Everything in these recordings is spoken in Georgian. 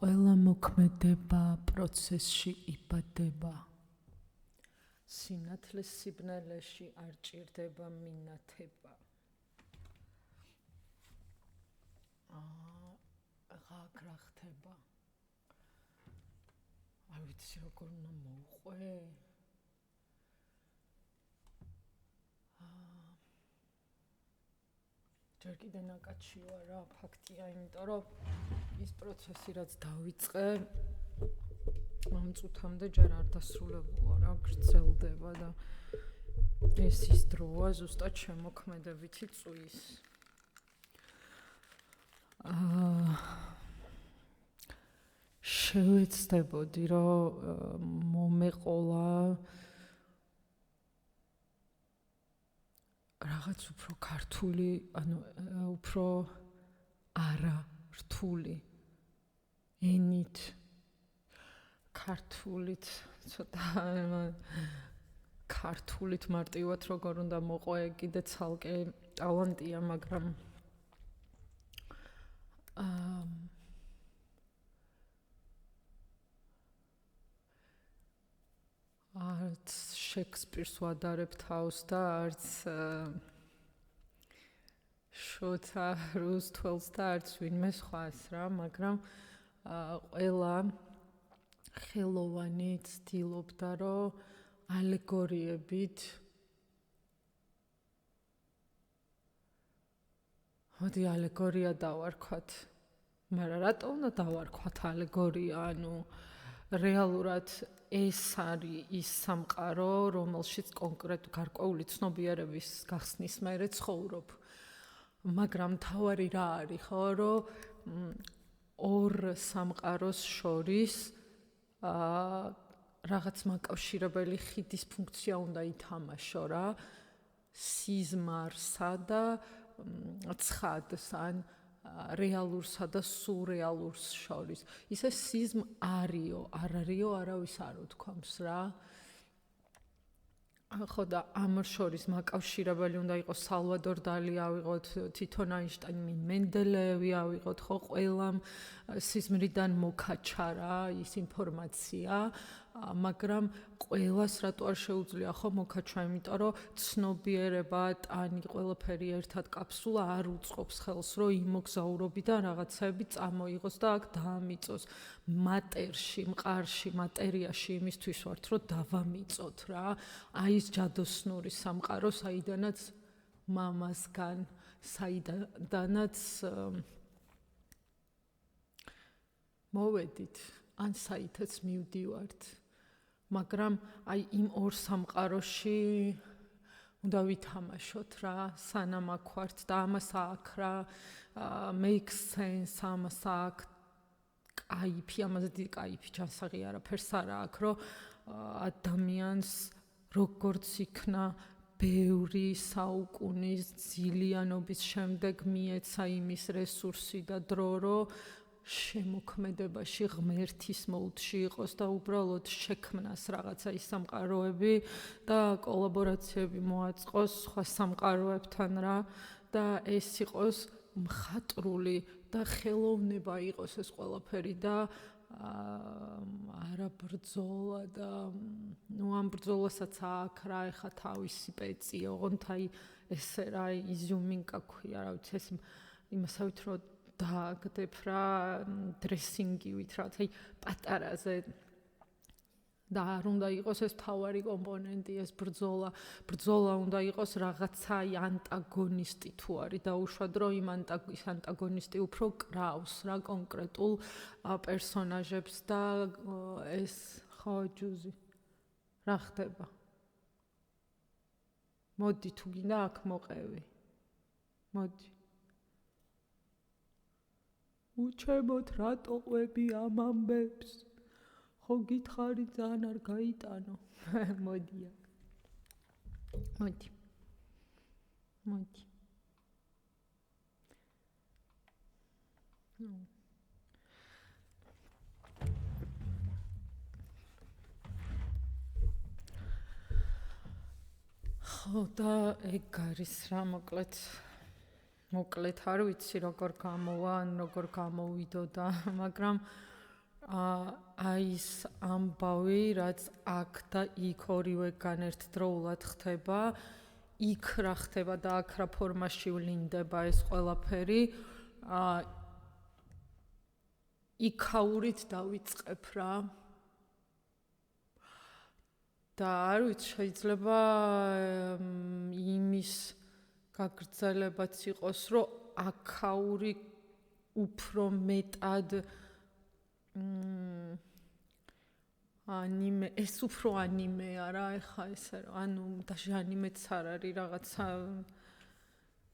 ყველა მოქმედება პროცესში იბადება. სინათლის სიბნელეში არ ჭირდება მინათება. რა ხდება? არ ვიცი როგორ უნდა მოვყვე. ჯერ კიდე ნაკადში ვარ რა, ფაქტია, იმიტომ რომ ის პროცესი რაც დავიწყე ამ წუთამდე ჯერ არ დასრულებულა რა, გრძელდება და ეს ის დროა ზუსტად შემოქმედებითი წვის. შევეცდებოდი რომ მომეყოლა რაღაც უფრო ქართული, ანუ უფრო არა რთული ენით, ქართულით, ცოტა ქართულით მარტივად როგორ უნდა მოყვე, კიდე ცალკე ტალანტია, მაგრამ არც შექსპირს ვადარებ თავს და არც შოთა რუსთველს და არც ვინმე სხვას რა, მაგრამ ყველა ხელოვანი ცდილობდა რომ ალეგორიებით მოდი ალეგორია დავარქვათ, მაგრამ რატო უნდა დავარქვათ ალეგორია, ანუ რეალურად ეს არის ის სამყარო, რომელშიც კონკრეტ გარკვეული ცნობიერების გახსნის მერე ცხოვრობ. მაგრამ თავარი რა არის, ხო, რომ ორ სამყაროს შორის რაღაც მაკავშირებელი ხიდის ფუნქცია უნდა ითამაშო რა, სიზმარსა და ცხადს ან რეალურსა და სურეალურს შორის. ისე სიზმ არისო, არ არისო, არავის არ უთქვამს რა. ხო და ამ შორის მაკავშირებელი უნდა იყოს სალვადორ დალი, ავიღოთ თითონ აინშტაინი, მენდელეევი ავიღოთ, ხო, ყველამ სიზმრიდან მოკაჩა რა ის ინფორმაცია, მაგრამ ყველას რატო არ შეუძლია ხო მოკაჩა, იმიტომ რომ ცნობიერება, ტანი, ყველაფერი ერთად კაფსულა არ უწყობს ხელს, რომ იმოგზაურობიდან რაღაცები წამოიღოს და აქ დაამიწოს. მატერში, მყარში, მატერიაში იმისთვის ვართ, რომ დავამიწოთ რა. აი ის ჯადოსნური სამყარო, საიდანაც მამასგან, საიდანაც მოვედით, ან საითაც მივდივართ. მაგრამ აი იმ ორ სამყაროში უნდა ვითამაშოთ რა, სანამ აქ ვართ და ამას აქ რა, makes sense, ამას აქ კაიფი, ამაზე დიდი კაიფი ჯანსაღი არაფერს არა აქ, რომ ადამიანს როგორც იქნა ბევრი საუკუნის ძილიანობის შემდეგ მიეცა იმის რესურსი და დრო, რომ შემოქმედებაში ღმერთის მოუდში იყოს და უბრალოდ შექმნას რაღაცა ის სამყაროები და კოლაბორაციები მოაწყოს სხვა სამყაროებთან რა და ეს იყოს მხატვრული და ხელოვნება იყოს ეს ყველაფერი და არა ბრძოლა და ნუ ამ ბრძოლასაც აქ რა ეხა თავისი პეცი, ოღონდ აი ესე რა იზიუმინკა ქვია, რა ვიცი ეს იმასავით რომ დააგდებ რა დრესინგივით რა, აი პატარაზე და არ უნდა იყოს ეს თავარი კომპონენტი, ეს ბრძოლა უნდა იყოს რაღაცა ანტაგონისტი თუ არის დაუშვათ, რომ ის ანტაგონისტი უფრო კრავს რა კონკრეტულ პერსონაჟებს და ეს ხო ჯუზი რა ხდება? მოდი თუ გინდა აქ მოყევი. მოდი. უჩემოთ რატო ყვები ამ ამბებს? ხო გითხარი ძალიან არ გაიტანო. მოდი აქ. მოდი. ხო და ეგ არის რა მოკლედ არ ვიცი როგორ გამოვა ან როგორ გამოვიდო და მაგრამ აი ეს ამბავი, რაც აქ და იქ ორივეგან ერთდროულად ხდება, იქ რა ხდება და აქ რა ფორმაში ვლინდება ეს ყველაფერი, იქაურით დავიწყებ რა. და არ ვიცი, შეიძლება იმის გაგრძელებაც იყოს, რომ აქაური უფრო მეტად ანიმე, ეს უფრო ანიმეა რა, ეხა ესე რომ ანუ даже ანიმეც არ არის რაღაცა.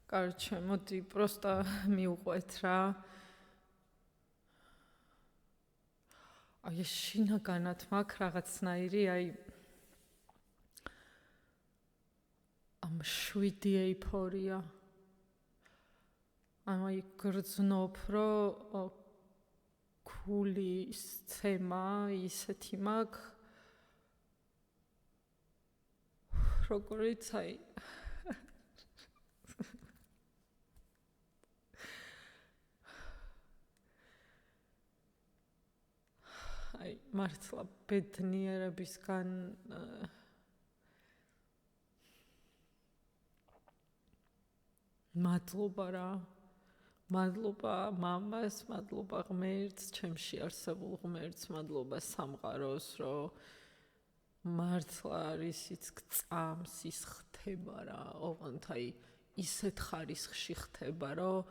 Короче, მოდი просто მივყვეთ რა. აი შინაგანად მაქვს რაღაცნაირი, აი ამ 7 ეიფორია. აი გრძნობ, რომ ქულის ცემა ისეთი მაქვს, როგორიც აი აი მართლა ბედნიერებისგან მადლობა რა. მადლობა მამას, მადლობა ღმერთს, ჩემში არსებულ ღმერთს, მადლობა სამყაროს, რომ მართლა არის ის გწამს, ის ხდება რა. ოღონდ აი ისეთ ხარისხში ხდება, რომ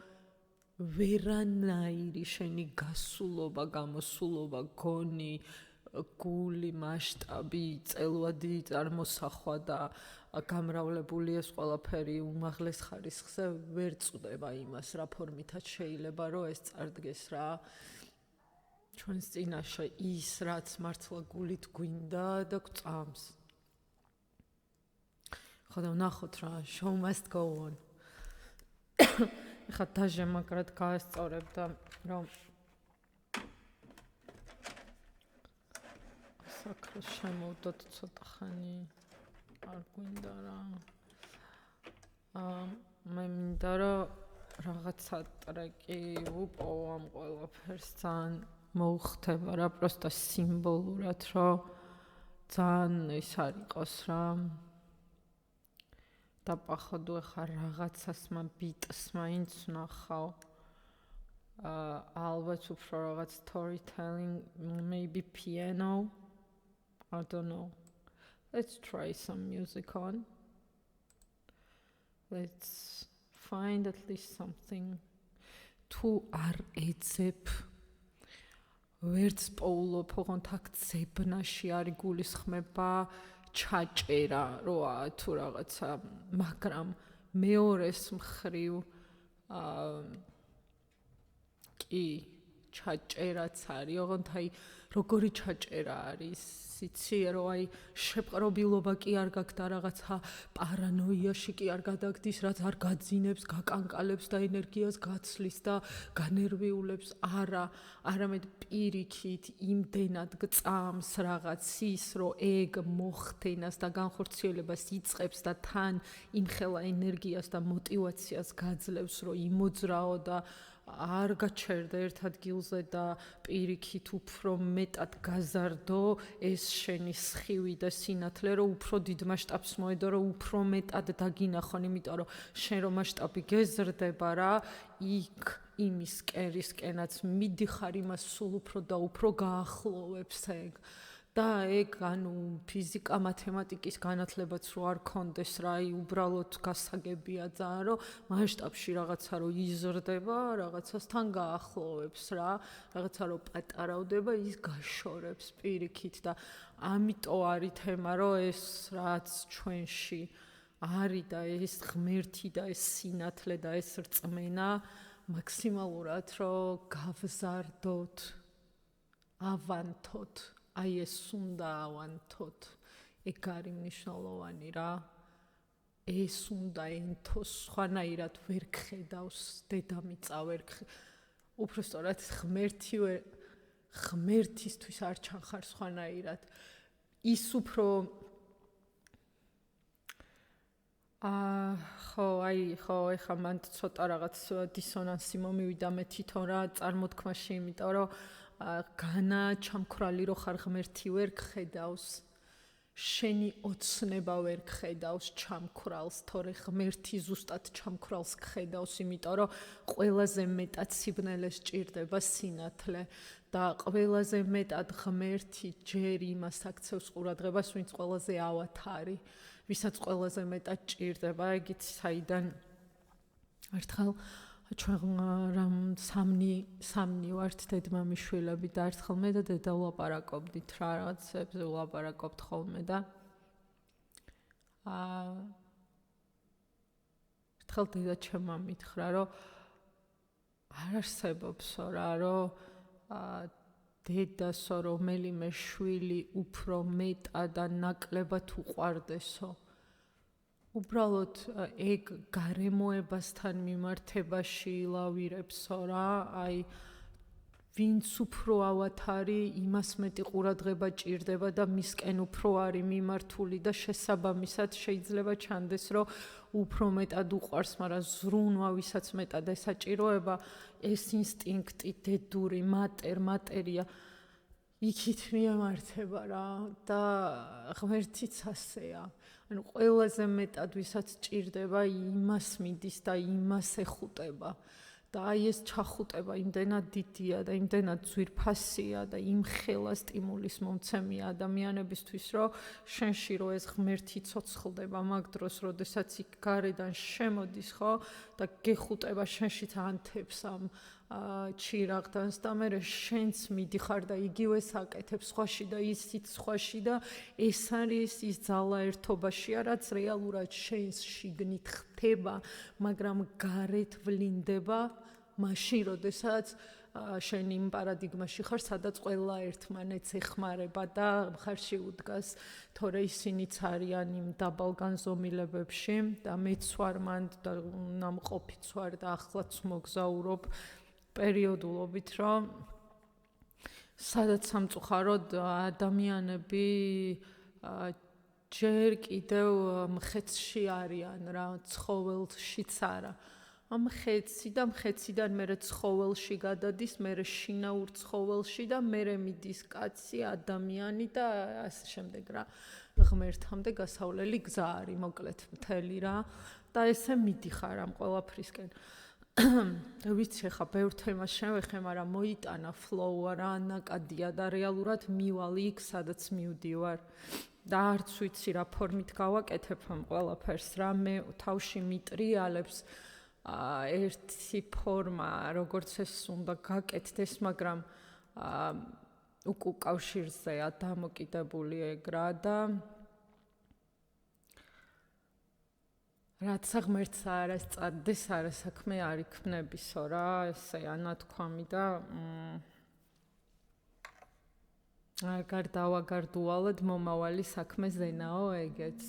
ვერანაირი შენი გასულობა, გამოსულობა, გონი, გული, მასშტაბი, წელვადი წარმოსახვა და გამრავლებული ეს ყველაფერი უმაღლეს ხარისხზე ვერ წვდება იმას, რა ფორმითაც შეიძლება რომ ეს წარდგეს რა. ჩვენს წინაშე ის, რაც მართლა გულით გვინდა და გვწამს. ხო და ვნახოთ რა, show must go on. ეხლა დაჟე მაგრად გაასწორებ და რომ საკრეს შემოვდოთ ცოტა ხანი. არ გვინდა რა. მე მინდა რომ რაღაცა ტრეკი ვუპოვო ამ ყველაფერს, ძალიან მოუხდება რა, პროსტა სიმბოლურად, რომ ძალიან ის არ იყოს რა. და პახოდო ახლა რაღაცას ბიტს მაინც ვნახავ. ალბათ უფრო რაღაც storytelling, maybe piano. I don't know. Let's try some music on. Let's find at least something. თუ არ ეძებ, ვერც პოულობ, ოღონდ აქ ძებნაში არის გულისხმება, ჩაჭერა, როა თუ რაღაცა, მაგრამ მეორეს მხრივ კი ჩაჭერაც არის, ოღონდ აი როგორი ჩაჭერა არის, იცი რომ აი შეპყრობილობა კი არ გაქვს და რაღაცა პარანოიაში კი არ გადაგდის, რაც არ გაძინებს, გაკანკალებს და ენერგიას გაცლის და განერვიულებს, არამედ პირიქით იმდენად გწამს რაღაც ის, რომ ეგ მოხდენას და განხორციელებას იწყებს და თან იმხელა ენერგიას და мотивაციას გაძლევს, რომ იმოძრაო და არ გაჩერდა ერთ ადგილზე და პირიქით უფრო მეტად გაზარდო ეს შენი სხივი და სინათლე, რომ უფრო დიდ მასშტაბს მოედო, რომ უფრო მეტად დაგინახონ, იმიტომ რომ შენ რომ მასშტაბი გეზრდება რა, იქ იმის კერისკენაც მიდიხარ, იმას სულ უფრო და უფრო გაახლოვებს ეგ. და ეგ ანუ ფიზიკა, მათემატიკის განათლებაც რო არ კონდეს რა, უბრალოდ გასაგებია ძალიან, რომ მასშტაბში რაღაცა რო იზრდება, რაღაცასთან გაახლოვებს რა, რაღაცა რო პატარავდება, ის გაშორებს პირიქით და ამიტომ არის თემა, რომ ეს რაც ჩვენში არის და ეს ღმერთი და ეს სინათლე და ეს რწმენა მაქსიმალურად რომ გავზარდოთ, ავანთოთ. აი ეს უნდა ავანთოთ, ეგ არის მნიშვნელოვანი რა. ეს უნდა ენთოს, სხვანაირად ვერ გხედავს დედამიწა, უფრო სწორად ღმერთისთვის არ ჩანხარ სხვანაირად. ის უფრო ხო, ეხა მან ცოტა რაღაც დისონანსი მომივიდა მე თვითონ რა წარმოთქმაში, იმიტომ რომ განა ჩამქრალი რო ხარ ღმერთი ვერ გხედავს შენი ოცნება ვერ გხედავს ჩამქრალს, თორე ღმერთი ზუსტად ჩამქრალს გხედავს, იმიტომ რომ ყველაზე მეტად სიბნელეს ჭირდება სინათლე და ყველაზე მეტად ღმერთი ჯერ იმას აქცევს ყურადღებას, ვინც ყველაზე ავათარი, ვისაც ყველაზე მეტად ჭირდება, ეგიც საიდან ერთხელ ჩვენ რამ სამნი ვართ დედმამიშვილები და ერთხელ მე და დედა ვლაპარაკობდით რა რაღაცებზე ვლაპარაკობთ ხოლმე და ერთხელ დედა ჩემმა მითხრა რომ არ არსებობსო რა რომ დედასო რომელიმე შვილი უფრო მეტად და ნაკლებად უყვარდესო უბრალოდ ეგ გარემოებასთან მიმართებაში ლავირებსო რა, აი ვინც უფრო ავათარი, იმას მეტი ყურადღება ჭირდება და მისკენ უფრო არის მიმართული და შესაბამისად შეიძლება ჩანდეს, რომ უფრო მეტად უყვარს, მაგრამ ზრუნვა ვისაც მეტად ესაჭიროება, ეს ინსტინქტი, დედური, მატერია იქით მიემართება რა და ღმერთიც ასეა. ანუ ყველაზე მეტად ვისაც ჭირდება იმას მიდის და იმას ეხუტება და აი ეს ჩახუტება იმდენად დიდია და იმდენად ძვირფასია და იმხელა სტიმულის მომცემია ადამიანებისთვის რომ შენში რო ეს ღმერთი ცოცხლდება მაგ დროს როდესაც იქ გარედან შემოდის ხო და გეხუტება შენშიც ანთებს ამ ჩირაღდანს და მე შენც მიდიხარ და იგივეს აკეთებს სხვაში და ისიც სხვაში და ეს არის ის ძალა ერთობაშია რაც რეალურად შენს შიგნით ხდება მაგრამ გარეთ ვლინდება მაშინ როდესაც შენ იმ პარადიგმაში ხარ სადაც ყველა ერთმანეთს ეხმარება და მხარში უდგას თორე ისინიც არიან იმ დაბალ განზომილებებში და მეც ვარ მანდ და ნამყოფიც ვარ და ახლაც მოგზაურობ პერიოდულობით, რომ სადაც სამწუხაროდ ადამიანები ჯერ კიდევ მხეცში არიან რა, ცხოველშიც არა. ამ მხეციდან მერე ცხოველში გადადის, მერე შინაურ ცხოველში და მერე მიდის კაცი, ადამიანი და ასე შემდეგ რა. ღმერთამდე გასავლელი გზა არის, მოკლედ მთელი რა და ესე მიდიხარ ამ ყველაფრისკენ. და ვიცი ხა ბევრ თემას შევეხე, მაგრამ მოიტანა ფლოუ რა, ნაკადია და რეალურად მივალ იქ, სადაც მივდივარ. და არც ვიცი რა ფორმით გავაკეთებ ამ ყველაფერს რა, მე თავში მიტრიალებს ერთი ფორმა, როგორც ეს უნდა გაკეთდეს, მაგრამ უკავშირზეა დამოკიდებული ეგ რა და რაც ღმერთს არ ასწადდეს, არა საქმე არ იქნებისო რა, ესე ანათქვამი და აგარ დუალად მომავალი საქმე ზენაო ეგეც.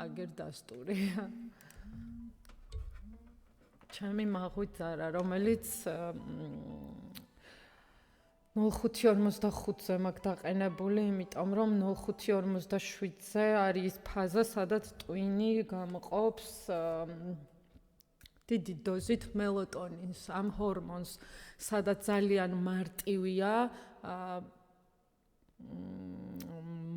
აგერ დასტურია. ჩემი მაღვიძარა, რომელიც 05:45-ზე მაქვს დაყენებული, იმიტომ რომ 05:47-ზე არის ფაზა, სადაც ტვინი გამოყოფს დიდი დოზით მელატონინს, ამ ჰორმონს, სადაც ძალიან მარტივია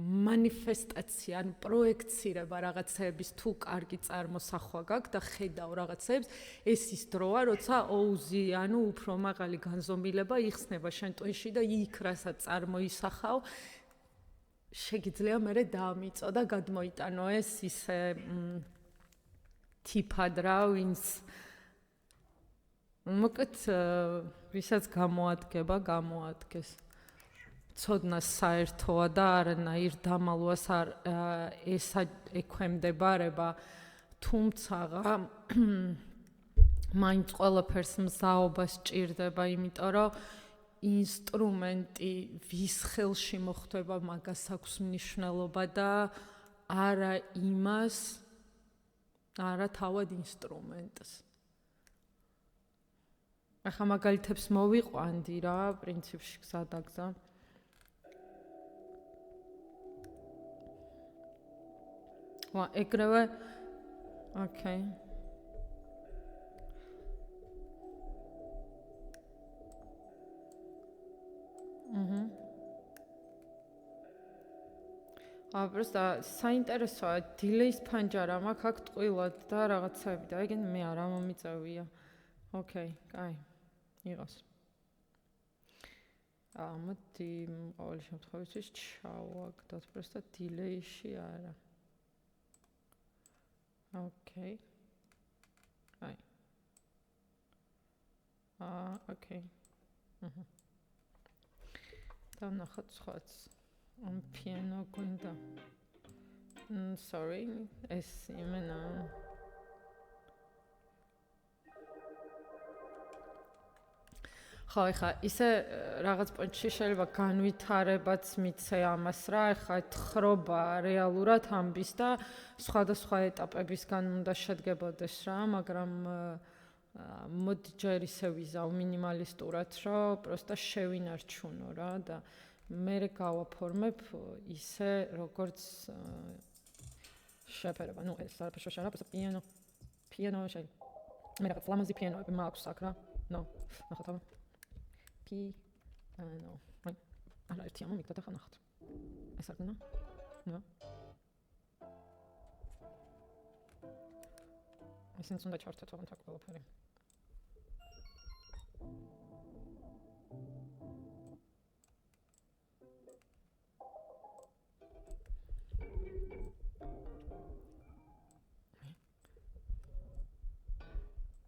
манифестация, ან პროექცირება რაღაცების თუ კარგი წარმოსახვა გაქვს და ხედავ რაღაცებს, ეს ის დროა, როცა ოუზი, ანუ უფრო მაღალი განზომილება იხსნება შენ ტვინში და იქ რასაც წარმოისახავ, შეგიძლია მერე დაამიწო და გადმოიტანო ეს ისე თიფად რა, ვინც მოკლედ ვისაც გამოადგეს. ცოდნას საერთოა და არანაირ დამალვას არ ექვემდებარება, თუმცა მაინც ყველაფერს მზაობა სჭირდება, იმიტომ რომ ინსტრუმენტი ვის ხელში მოხვდება, მაგას აქვს მნიშვნელობა და არა იმას, არა თავად ინსტრუმენტს. ახლა მაგალითებს მოვიყვანდი რა, პრინციპში გზადაგზა. ეგრევე ოკეი. просто საინტერესოა დილეის ფანჯარა მაქვს აქ ტყუილად და რაღაცები და ეგენ მე არ მომიწევია. ოკეი, კაი. იყოს. მოდი ყოველ შემთხვევაში ჩავაგდოთ просто დილეიში არა. ოკეი. აი. ოკეი. დავნახოთ სხვაც. piano გვინდა. sorry, ეს იმენა. ხო, ეხა ისე რაღაც პონჩი შეიძლება განვითარებაც მიცე ამას რა, ეხა თხრობა რეალურად ამბის და სხვადასხვა ეტაპებისგან უნდა შედგებოდეს რა, მაგრამ მოდი ჯერ ისე ვიზავ მინიმალისტურად, რომ просто შევინარჩუნო რა და მე გავაფორმებ ისე როგორც შეფერება. ნუ ეს არაფერს შეშალა, просто piano შენ. მე რაღაც ლამაზი pianoები მაქვს აქ რა. ნო, ნახოთ აბა. piano. აი, არა ერთი ამ მიგდოდა ხა ნახოთ. ეს არ გნა? ნო. ესენც უნდა ჩართოთ ოღონდ აქ ყველაფერი.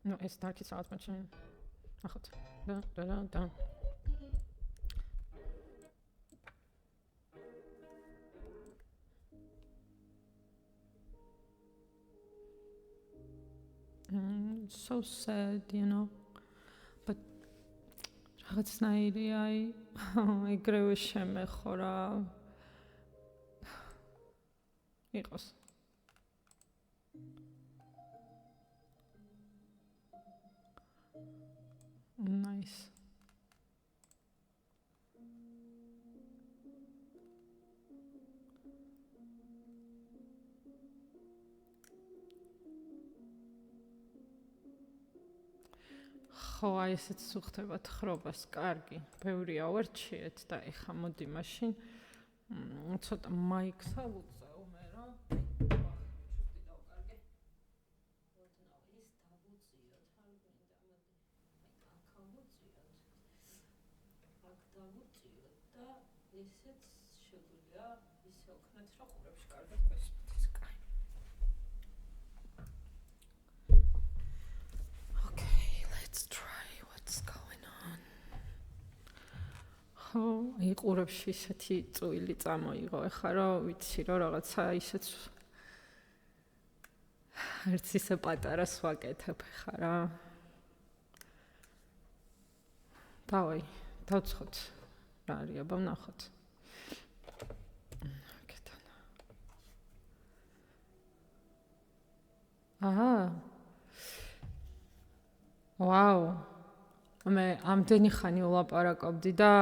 No, es dark is out machine. Ach, da. So sad, you know. But რაღაცნაირი აი ეგრევე შემეხარა. იყოს. Nice. ხო, აი ესეც უხდება თხრობას, კარგი. ბევრი ავარჩიეთ და ეხა მოდი მაშინ ცოტა მაიქსა ვუწევ მე რა. ესეც შეგვიძლია ისე ვქნათ, რომ ხურებში კარგად გასვდეს, კაი. Okay, let's try what's going on. ხო, აი ყურებში ისეთი წვილი წამოიღო, ეხლა რომ ვიცი რომ რაღაცა ისეც ერთ ისე პატარას ვაკეთებ ეხლა რა. დავაი, დავცხოთ. რა არის აბა ვნახოთ. კეთანა. აჰა. ვაუ. მე ამდენი ხანი ვლაპარაკობდი და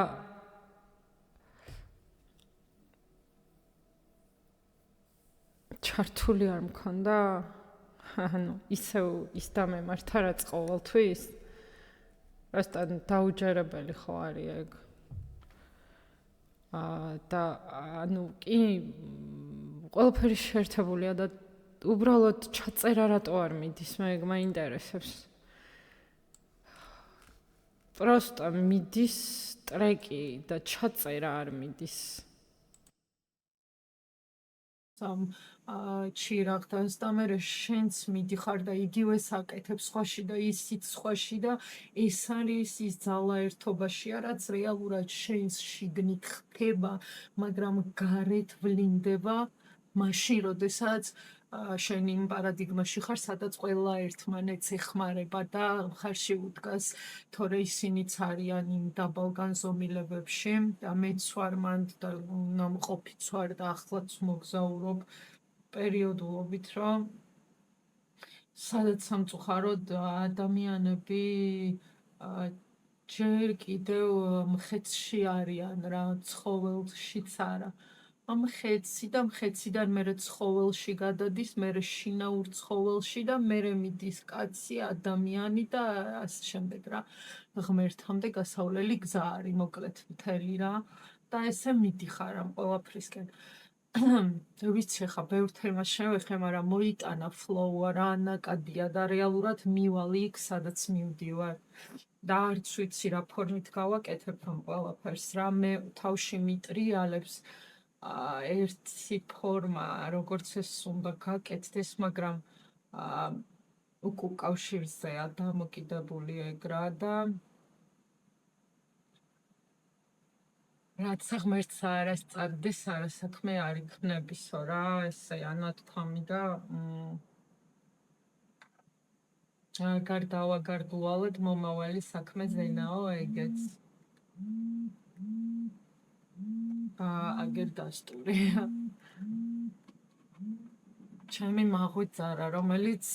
ჩართული არ მქონდა. ანუ ისევ ის დამემართა რაც ყოველთვის. просто დაუჯერებელი ხო არის ეგ. და ანუ კი ყველაფერი შეერთებულია და უბრალოდ ჩაწერა რატო არ მიდის, მე მაინტერესებს. просто მიდის ტრეკი და ჩაწერა არ მიდის. სამ ჩირაღდას და მე შენც მიდიხარ და იგივე საკეთებს სხვაში და ისიც სხვაში და ეს არის ის ძალა ერთობაშია, რაც რეალურად შენს შიგნით ხდება, მაგრამ გარეთ ვლინდება მაშინ, როდესაც შენ იმ პარადიგმაში ხარ, სადაც ყველა ერთმანეთს ეხმარება და ხარში უდგას, თორე ისინიც არიან იმ დაბალ განზომილებებში და მეც ვარ მანდ და ნამყოფიც ვარ და ახლაც მოგზაურობ პერიოდულობით, რომ სადაც სამწუხაროდ ადამიანები ჯერ კიდევ მხეცში არიან რა, ცხოველშიც არა. ამ მხეციდან მერე ცხოველში გადადის, მერე შინაურ ცხოველში და მერე მიდის კაცი, ადამიანი და ასე შემდეგ რა. ღმერთამდე გასავლელი გზა არის, მოკლედ მთელი რა. და ესე მიდიხარ ამ ყველაფრისკენ. ვიცი ხა ბევრ თემას შევეხე, მაგრამ მოიტანა ფლოუ რა ანაკადია და რეალურად მივალ იქ, სადაც მივდივარ. და არც ვიცი რა ფორმით გავაკეთებ ამ ყველაფერს, რა მე თავში მიტრიალებს ერთი ფორმა, როგორც ეს უნდა გაკეთდეს, მაგრამ უკავშირზეა დამოკიდებული ეგ რა და რაც ღმერთს არასწადდეს, არასაქმე არ იქნებისო რა, ესე ანათქვამი და აგარ დავაგარდუალად მომავალი საქმე ზენაო ეგეც. აგერ დასტურია. ჩემი მაღვიძარა, რომელიც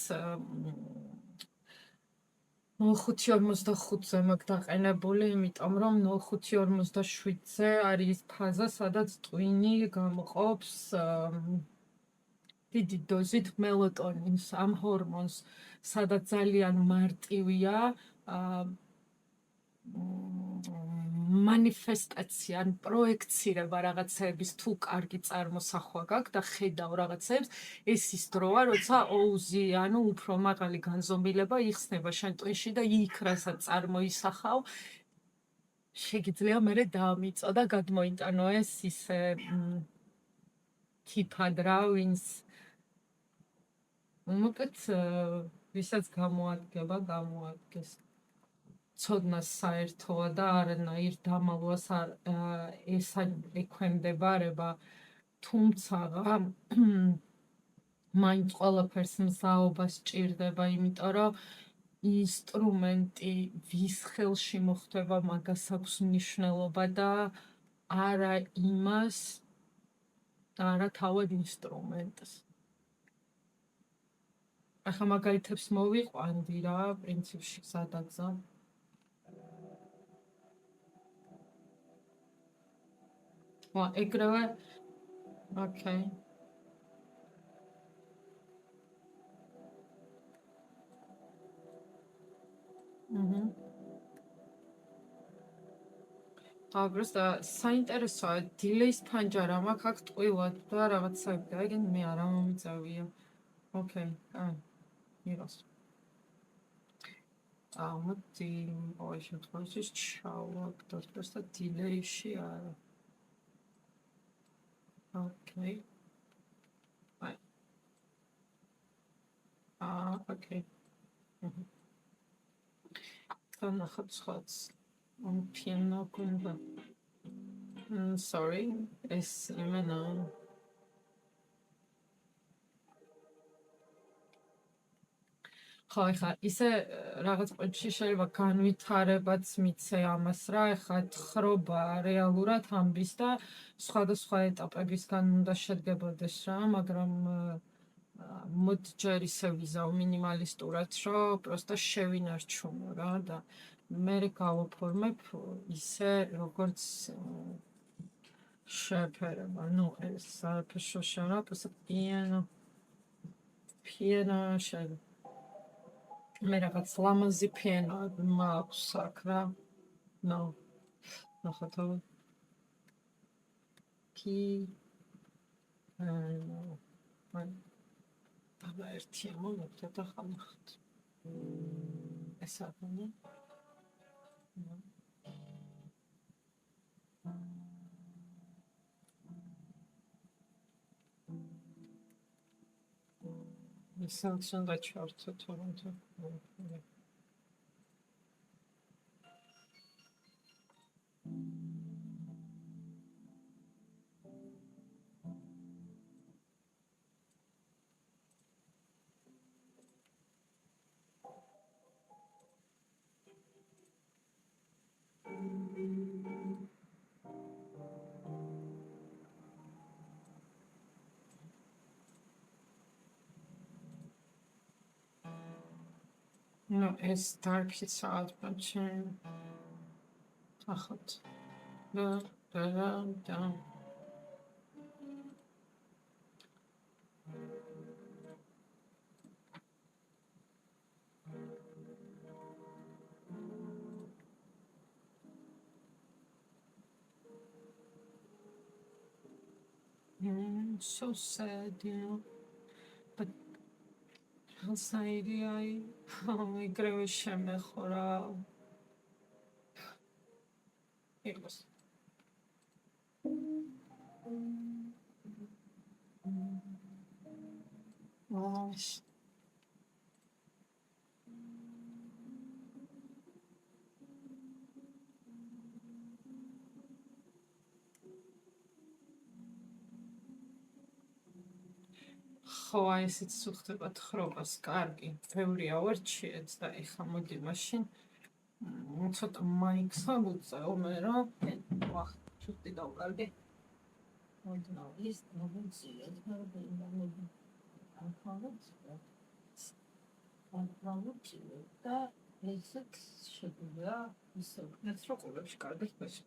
05:45-ზე მაქვს დაყენებული, იმიტომ რომ 05:47-ზე არის ის ფაზა, სადაც ტვინი გამოყოფს დიდი დოზით მელატონინს, ამ ჰორმონს, სადაც ძალიან მარტივია манифестация, ან პროექცირება რაღაცების თუ კარგი წარმოსახვა გაქვს და ხედავ რაღაცებს, ეს ის დროა, როცა ოუზი, ანუ უფრო მაღალი განზომილება იხსნება შენ ტვინში და იქ რასაც წარმოისახავ, შეგიძლია მერე დაამიწო და გადმოიტანო ეს ისე თიფად რა, ვინს მოკლედ ვისაც გამოადგება, გამოადგეს. ცოდნას საერთოა და არანაირ დამალვას ეს ექვემდებარება, თუმცა მაინც ყველაფერს მზაობა სჭირდება, იმიტომ რომ ინსტრუმენტი ვის ხელში მოხდება, მაგას აქვს მნიშვნელობა და არა იმას, არა თავად ინსტრუმენტს. ახლა მაგალითებს მოვიყვანდი რა, პრინციპში გზადაგზა. ეგრევე, ოკეი. просто საინტერესოა, დილეის ფანჯარა მაქვს აქ ტყუილად და რაღაცები და ეგენ მე არა მომიწევია. ოკეი, აი, მიღოს. მოდი, ყოველ შემთხვევაში ჩავაგდოთ, просто დილეიში არა. ოკეი. აი. ოკეი. განახოთ სხვაც. piano გუნდა. sorry, ეს იმენა. ხო, ეხლა ისე რაღაც პონჩი შეიძლება განვითარებაც მიცე ამას რა, ეხლა თხრობა რეალურად ამბის და სხვადასხვა ეტაპებისგან უნდა შედგებოდეს რა, მაგრამ მოდი ჯერ ისე ვიზავ მინიმალისტურად, რომ პროსტა შევინარჩუნო რა და მე გავაფორმებ ისე, როგორც შეფერება. ნუ ეს არაფერს შეშალა, პროსტა piano შეიძლება. მე რაღაც ლამაზი piano-ები მაქვს აქ რა. ნო. ნახოთ. აბა ერთი მომეწე და ხამხთ. ეს აღნა. Sanction გაჩვართო თორემ No, it's dark inside, but ახოთ. და. So sad, but Alsairi, I agree შემეხარა. იყოს. ხო, აი ესეც ხდება თხრობას, კარგი, ბევრი ავარჩიეთ და ეხა მოდი მაშინ ცოტა მაიქს ვუწევ მე რა. ვახ, ჩუტი დავკარგე. No, he's not going to see it. I'm going to that is it should be there. So let's rock over კარგად მაშინ.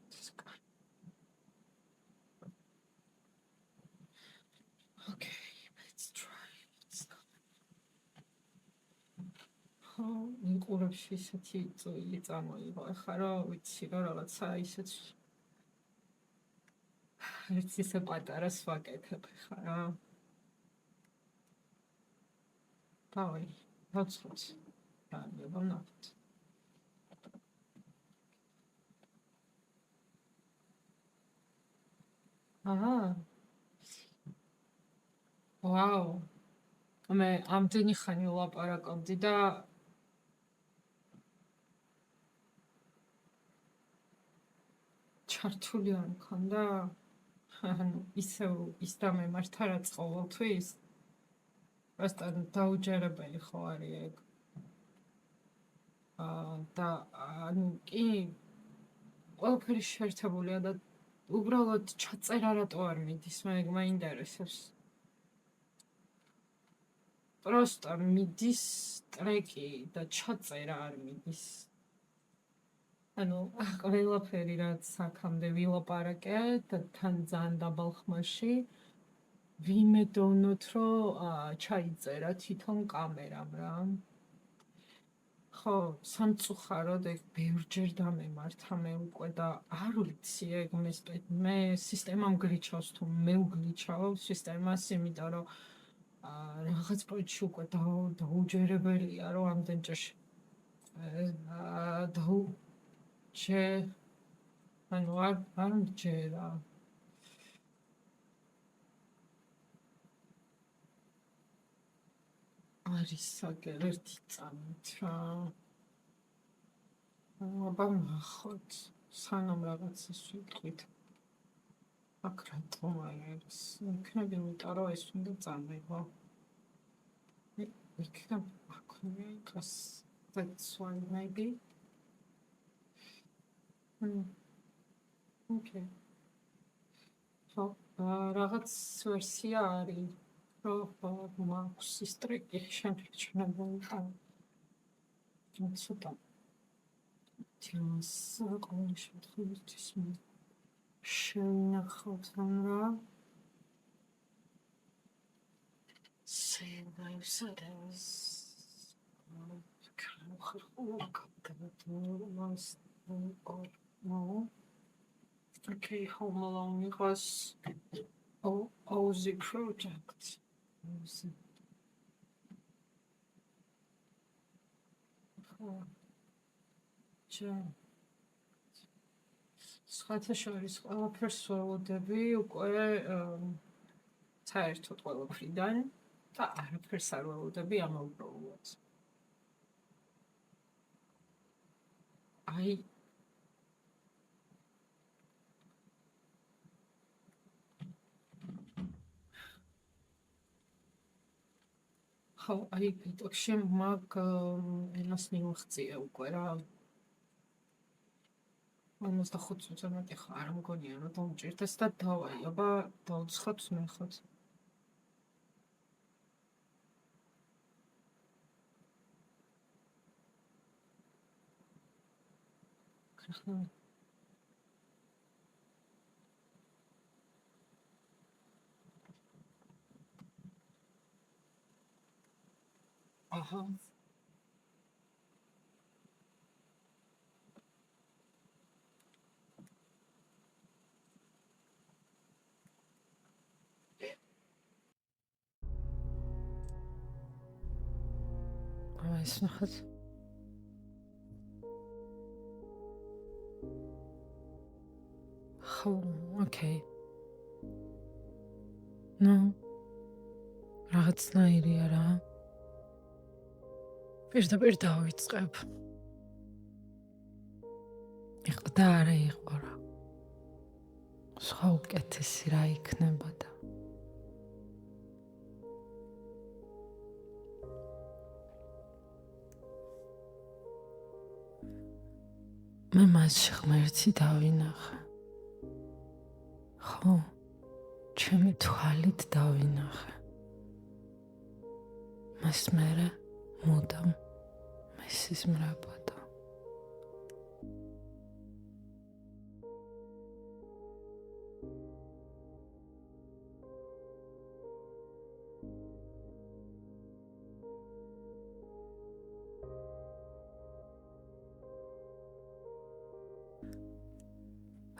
Okay, let's try. მიყურებში ისეთი წვილი წამოიღო. ახლა რა ვიცი რა რაღაცა ისეთ ერთ ისე პატარას ვაკეთებ ხა რა. დავი, დავწყოთ. დავანახოთ. აჰა. ვაუ. მე ამდენი ხანი ვლაპარაკობდი და ჩართული არ მქონდა. ისევ ის დამემართა რაც ყოველთვის. Просто დაუჯერებელი ხო არის ეგ. და ანუ კი ყველაფერი შეერთებულია და უბრალოდ ჩაწერა რატო არ მიდის, მე მაინტერესებს. Просто მიდის ტრეკი და ჩაწერა არ მიდის. ანუ ყველაფერი რაც აქამდე ვილაპარაკე და თან ძალიან დაბალ ხმაში ვიმედოვნოთ რომ ჩაიწერა თვითონ კამერამ რა. ხო, სამწუხაროდ ეგ ბევრჯერ დამემართა მე უკვე და არ ვიცი ეგ მე სისტემამ გლიჩავს თუ მე ვგლიჩავ სისტემას, იმიტომ რომ რაღაც პოინტში უკვე დაუჯერებელია რომ ამდენჯერ ანუ არ მჯერა. არის საგერ ერთი წამით რა. აბა ნახოთ, სანამ რაღაცას ვიტყვით. აქ რატომ არის? იქნებ იმიტომ რომ ეს უნდა წამიღო. იქნებ აქვე გას that's why maybe. Okay. ხო, რაღაც ვერსია არის. მაქვს ის ტრეკი შემჩნეული. ცოტა თემას ყოველ შემთხვევაში შევინახავთ რა. Okay, Home Alone was Aussie project. სხვათა შორის ყველაფერს ველოდები უკვე საერთოდ ყველაფრიდან და არაფერს არ ველოდები ამავდროულად. აი ხო, აი პიტოქში მაგ ენას მივახციე უკვე რა. 45 წუთი მეტი ხარ მგონია რომ დამჭირდეს და დავაი, აბა დავცხოთ ნახოთ. აჰა. ეს ნახეთ. ხო, ოკეი. ნუ რაღაცნაირია რა. პირდაპირ დავიწყებ. იყო და არა იყო რა. სხვა უკეთესი რა იქნებოდა. მე მასში ღმერთი დავინახე. ხო, ჩემი თვალით დავინახე. მას მერე მუდამ მესიზმრებოდა.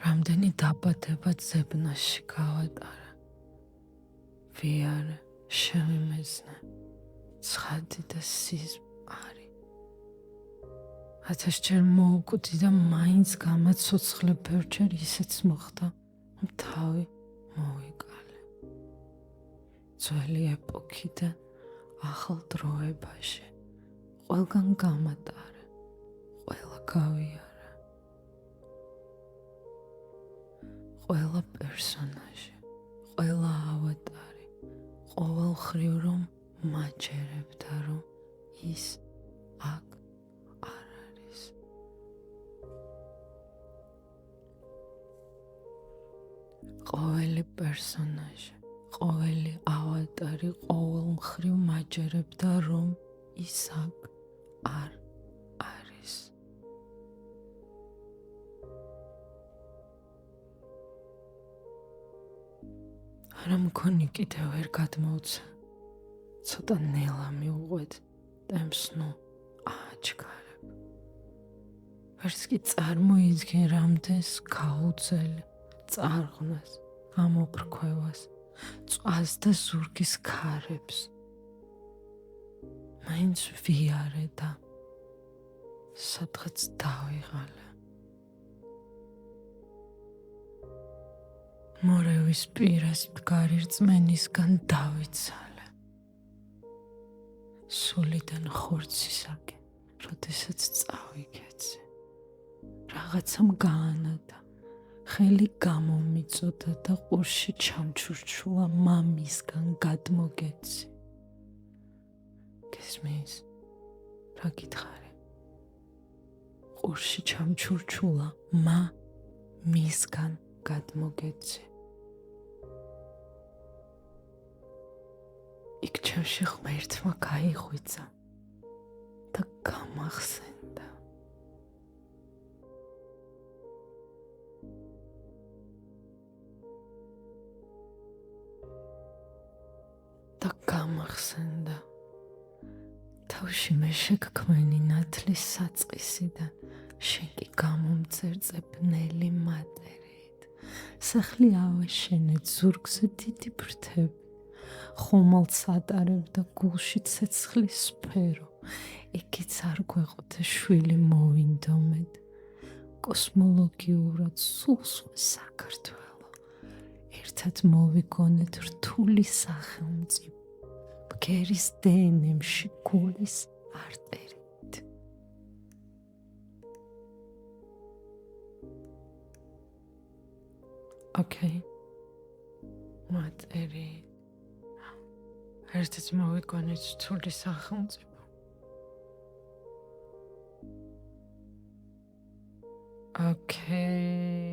რამდენი დაბადება ძებნაში გავატარა. ვიარე, შევიმეცნე. ცხადი და სიზმარი. 1000-ჯერ მოუკვდი და მაინც გამაცოცხლე ბევრჯერ ისეც მოხდა. თავი მოვიკალე. ძველი ეპოქიდან ახალ დროებაში. ყველგან გამატარე. ყველა გავიარე. ყველა პერსონაჟი, ყველა ავატარი, ყოველხრივ რომ მაჯერებდა, რომ ის აქ არ არის. ყოველი პერსონაჟი, ყოველი ავატარი ყოველხრივ მაჯერებდა, რომ ის აქ არ არის. არა მგონი კიდევ ვერ გადმოვცე. ცოტა ნელა მიუყვეთ ტემპს ნუ აჩქარებ. ვერც კი წარმოიდგენ რამდენს გაუძელი წარღვნას, ამოფრქვევას, წვას და ზურგის ქარებს. მაინც ვიარე და სადღაც დავიღალე. მორევის პირას მდგარი რწმენისგან დავიცალე. სულიდან ხორცისაკენ, როდესაც წავიკეცე. რაღაცამ გაანადა, ხელი გამომიწოდა და ყურში ჩამჩურჩულა მამისგან გადმოგეცი. გესმის, რა გითხარი? ყურში ჩამჩურჩულა მისგან გადმოგეცი. იქ ჩემში ღმერთმა გაიღვიძა და გამახსენდა. თავში მე შეგქმენი ნათლის საწყისიდან, შენ კი გამომწერწებნელი მატერით. სახლი ავაშენეთ ზურგზე დიდი ფრთები. ხომალდს ატარებდა გულში ცეცხლის სფერო. იქიც არ გვეყოთა შვილი მოვინდომეთ. კოსმოლოგიურად სულსვე საქართველო. ერთად მოვიგონეთ რთული სახელმწიფო. ბგერის დნმ-ში გულის არტერით. ოკეი. მატერით. ერთად მოვიგონეთ რთული სახელმწიფო. ოკეი.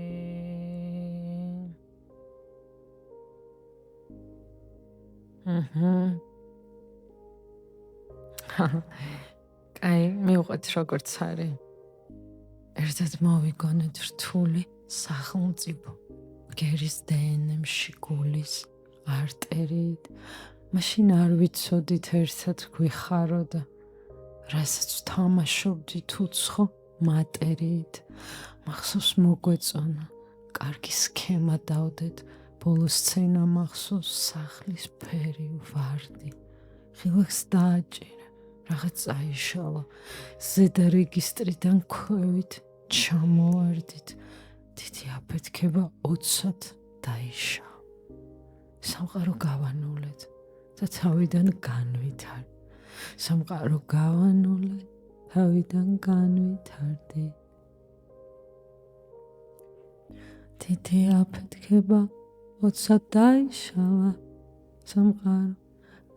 კაი, მივყვეთ როგორც არის. ერთად მოვიგონეთ რთული სახელმწიფო. ბგერის დნმ-ში გულის არტერით. მაშინ არ ვიცოდით ერთად გვიხაროდა, რასაც ვთამაშობდით უცხო მატერით. მახსოვს მოგვეწონა, კარგი სქემა დავდეთ, ბოლო სცენა მახსოვს სახლის ფერი, ვარდი. ღილაკს დააჭირე, რაღაც აიშალა ზედა რეგისტრიდან ქვევით ჩამოვარდით დიდი აფეთქება 20-ად დაიშა სამყარო გავანულეთ და თავიდან განვითარ სამყარო გავანულეთ თავიდან განვითარდი დიდი აფეთქება 20-ად დაიშალა სამყარო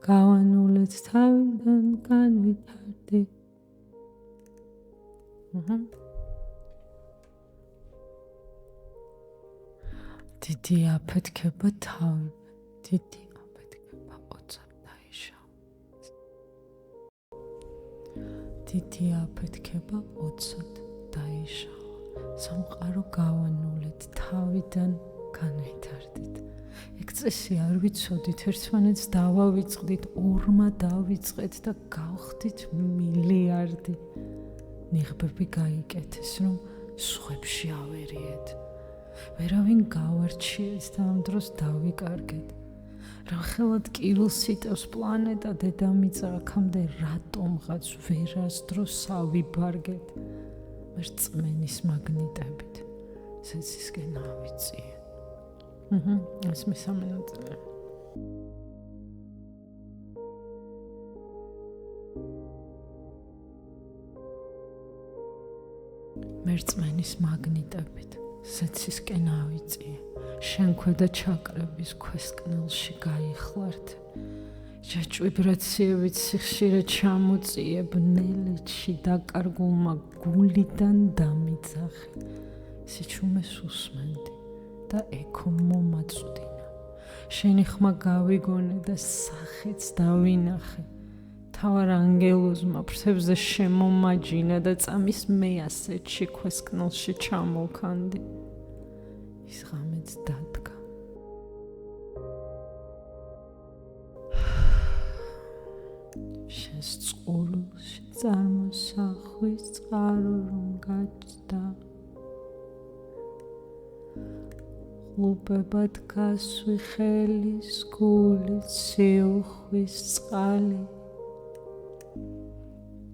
გავანულეთ თავიდან განვითარდი დიდი აფეთქება თავი დიდი აფეთქება 20-ად დაიშალა დიდი აფეთქება 20-ად დაიშალა სამყარო გავანულეთ თავიდან განვითარდით ეგ წესი არ ვიცოდით ერთმანეთს დავავიწყდით ორმა დავიწყეთ და გავხდით მილიარდი ნიღბები გაიკეთეს რომ სხვებში ავერიეთ ვერავინ გავარჩიეთ და ამ დროს დავიკარგეთ რა ხელად კილს იტევს პლანეტა დედამიწა აქამდე რატომღაც ვერასდროს ავიბარგეთ ვერ წმენის მაგნიტებით სეცისკენ ავიწიე ეს მესამე ნაწილი მერწმენის მაგნიტებით სეცისკენ ავიწიე შენ ქვედა ჩაკრების ქვესკნელში გაიხლართ ჯაჭვიბრაციებით სიხშირე ჩამოწიე ბნელეთში დაკარგულმა გულიდან დამიძახე სიჩუმეს უსმენდი და ეკო მომაწვდინა შენი ხმა გავიგონე და სახეც დავინახე თავარ ანგელოზმა ფრთებზე შემომაჯინა და წამის მე ასეთში ქვესკნელში ჩამოვქანდი ის ღამეც დადგა შენს წყურულში წარმოსახვის წყარო რომ გაჩნდა უბებად გასვი ხელის გულის სიუხვის წყალი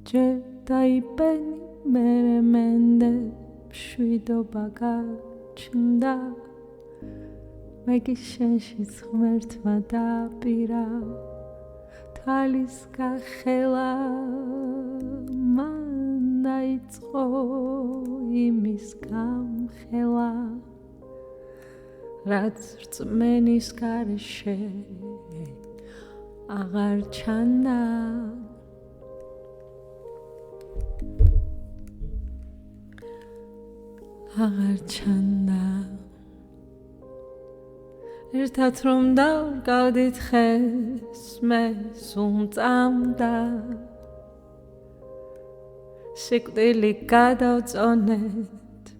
ჯერ დაიბენი მერე მენდე მშვიდობა გაჩნდა მეგი შენშიც ღმერთმა დაპირა თალის გახელა მან დაიწყო იმის გამხელა რაც რწმენის გარეშე აღარ ჩანდა აღარ ჩანდა ერთად რომ დავგავდით ხეს მე სუმწამდა სიკვდილი გადავწონეთ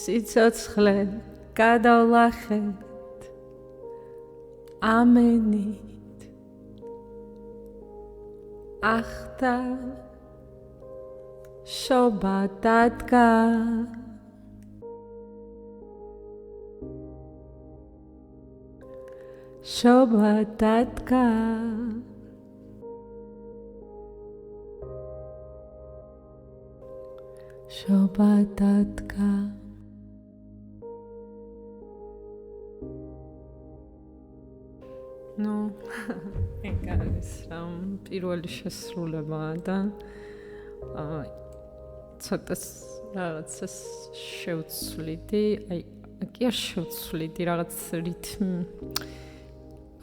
სიცოცხლე გადავლახეთ ამენით ახთა შობა დადგა შობა დადგა შობა დადგა ნუ ეგ არის რომ პირველი შესრულებაა და ცოტას რაღაცას შევცვლიდი აი კი არ შევცვლიდი რაღაც რითმი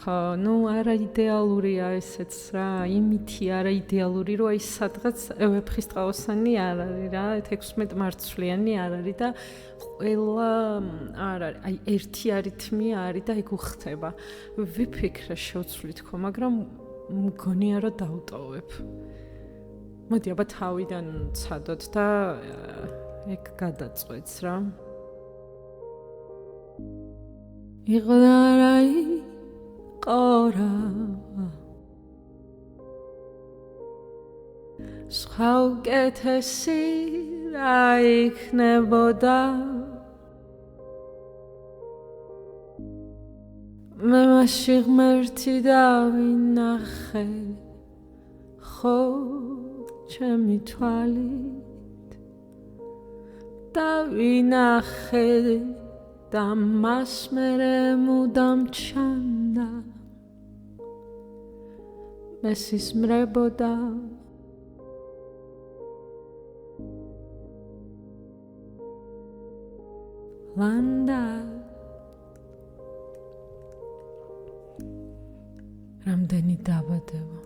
ხო ნუ არა იდეალურია ესეც რა იმითი არა იდეალური რომ აი სადღაც ვეფხისტყაოსანი არ არის რა 16 მარცვლიანი არ არის და ყველა არ არის აი ერთი არითმი არის და ეგ უხდება ვიფიქრე შევცვლით ხო მაგრამ მგონია რომ დავტოვებ მოდი აბა თავიდან ცადოთ და ეგ გადაწყვეტს რა იყო და რაი ყორა სხვა უკეთესი რა იქნებოდა მე მასში ღმერთი დავინახე ხო ჩემი თვალით და ვინახე და მას მერე მუდამ ჩანდა მესისმრებოდა ლანდა რამდენი დაბადება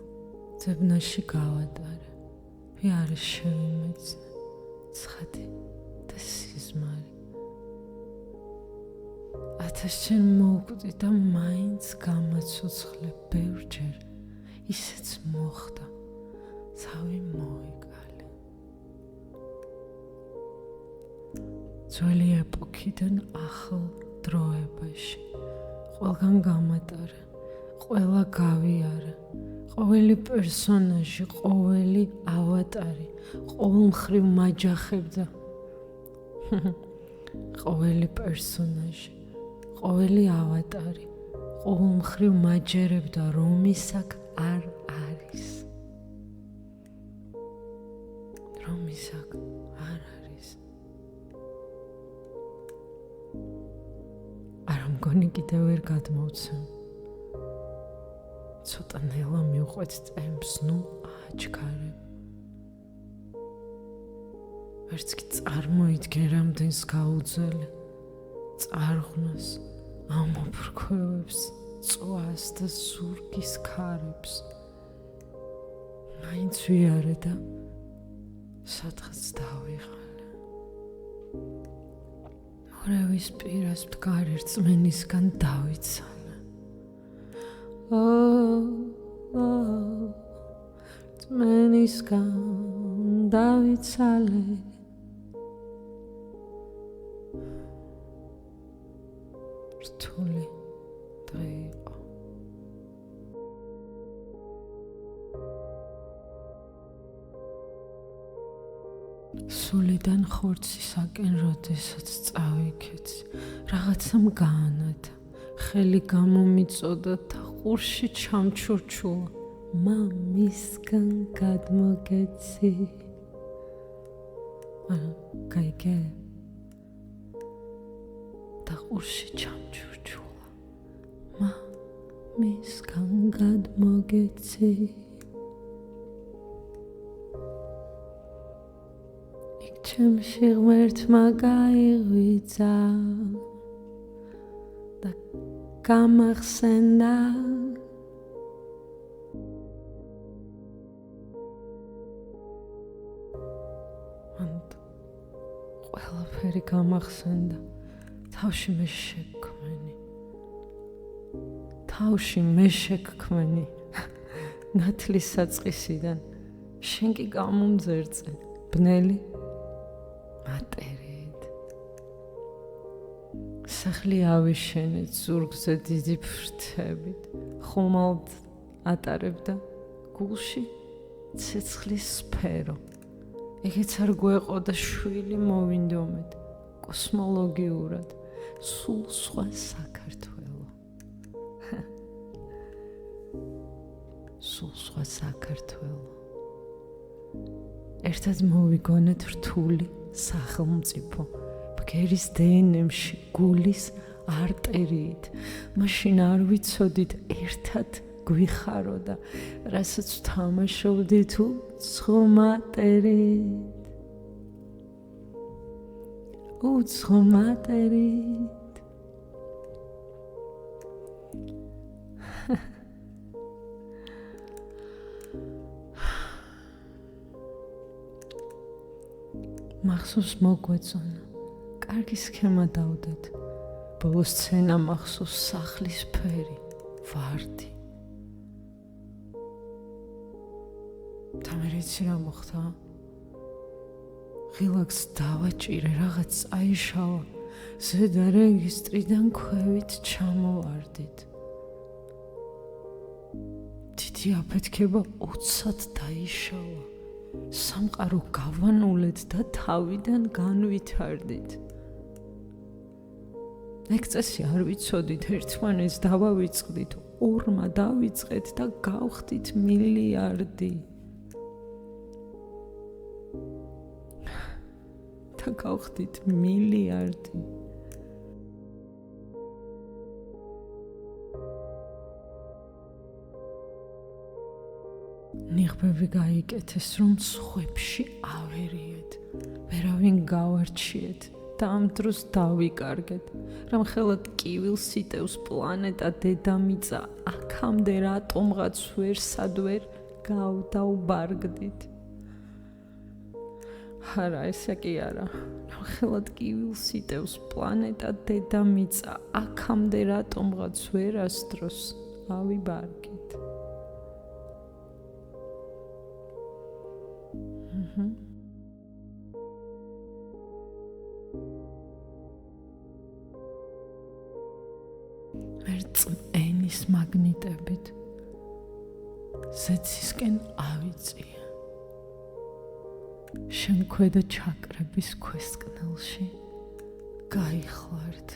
ძებნაში გავატარე ვიარე შევიმეცე ცხადი და სიზმარი ათასჯერ მოვკვდი და მაინც გამაცოცხლე ბევრჯერ ისეც მოხდა ცავი მოიკალე ძველი ეპოქიდან ახალ დროებაში ყველგან გამატარე ყველა გავიარე ყოველი პერსონაჟი ყოველი ავატარი ყოველ მხრივ მაჯახებდა ყოველი პერსონაჟი ყოველი ავატარი ყოველ მხრივ მაჯერებდა რომ ისაკ არ არის რომ ისაკ არ არის არ მგონი კიდევ ვერ გადმოვცემ ცოტა ნელა მივყვეთ წემს ნუ აჩქარე ვერც კი წარმოიდგენ რამდენს გაუძელე წარღვნას ამოფრქვევებს წვას და ზურგის ქარებს მაინც ვიარე და სადღაც დავიღალე მორევის პირას მდგარი რწმენისგან დავიცალე რწმენისგან დავიცალე რთული დღე იყო სულიდან ხორცისაკენ როდესაც წავიქეცი რაღაცამ გაანათა ხელი გამომიწოდა და ყურში ჩამჩურჩულა მამისგან გადმოგეცი გაიგე და ყურში ჩამჩურჩულა მამისგან გადმოგეცი იქ ჩემში ღმერთმა გაიღვიძა და გამახსენდა ყველაფერი გამახსენდა თავში მე შეგქმენი ნათლის საწყისიდან შენ კი გამომძერწე ბნელი მატერიით სახლი ავიშენეთ ზურგზე დიდი ფრთებით ხომალდ ატარებდა გულში ცეცხლის სფერო ეგეც არ გვეყოდა შვილი მოვინდომეთ კოსმოლოგიურად სულ სხვა საქართველო სულ სხვა საქართველო ერთად მოვიგონეთ რთული სახელმწიფო ბგერის დნმ-ში გულის არტერიით მაშინ არ ვიცოდით ერთად გვიხაროდა რასაც ვთამაშობდით უცხო მატერით მახსოვს მოგვეწონა კარგი სქემა დავდეთ ბოლოს სცენა მახსოვს სახლის ფერი ვარდი და მე იცი რა მოხდა ღილაკს დავაჭირე რაღაც აიშავა ზედა რეგისტრიდან ქვევით ჩამოვარდით დიდი აფეთქება 20-ად დაიშავა სამყარო გავანულეთ და თავიდან განვითარდით ეგ წესი არ ვიცოდით ერთმანეთს დავავიწყდით ორმა დავიწყეთ და გავხდით მილიარდი და გავხდით მილიარდი. ნიღბები გაიკეთეს, რომ სხვებში ავერიეთ, ვერავინ გავარჩიეთ და ამ დროს დავიკარგეთ, რომ ხელად კივილს იტევს პლანეტა დედამიწა, აქამდე რატომღაც ვერსად ვერ გავდაუბარგდით. არა, ესე კი არა, რომ ხელად კივილს იტევს პლანეტა დედამიწა, აქამდე რატომღაც ვერასდროს ავიბარგეთ. მერწმენის მაგნიტებით ზეცისკენ ავიწია. შენ ქვედა ჩაკრების ქვესკნელში გაიხლართ.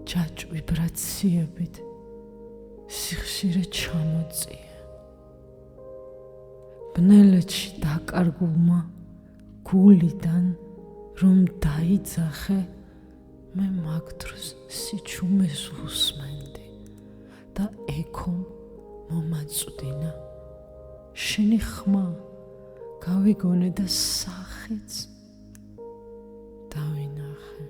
ჯაჭ ვიბრაციებით სიხშირე ჩამოწია. ბნელეთში დაკარგულმა გულიდან რომ დაიძახე, მე მაგ დროს სიჩუმეს უსმენდი და ეკომ მომაწვდინა. შენი ხმა გავიგონე და სახეც დავინახე.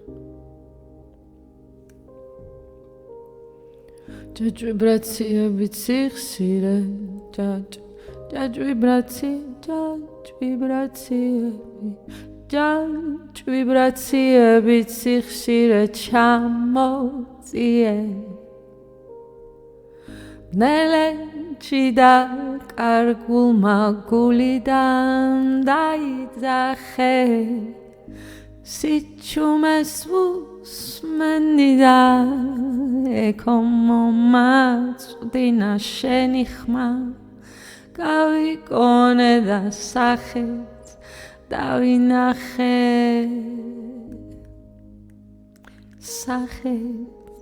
ჯაჭ ვიბრაციებით სიხშირე, ჯაჭ ვიბრაციებით სიხშირე ჩამოწიე. ბნელეთში დაკარგულმა გულიდან დაიძახე, სიჩუმეს უსმენდი და ეკომ მომაწვდინა. შენი ხმა გავიგონე და სახეც დავინახე. სახეც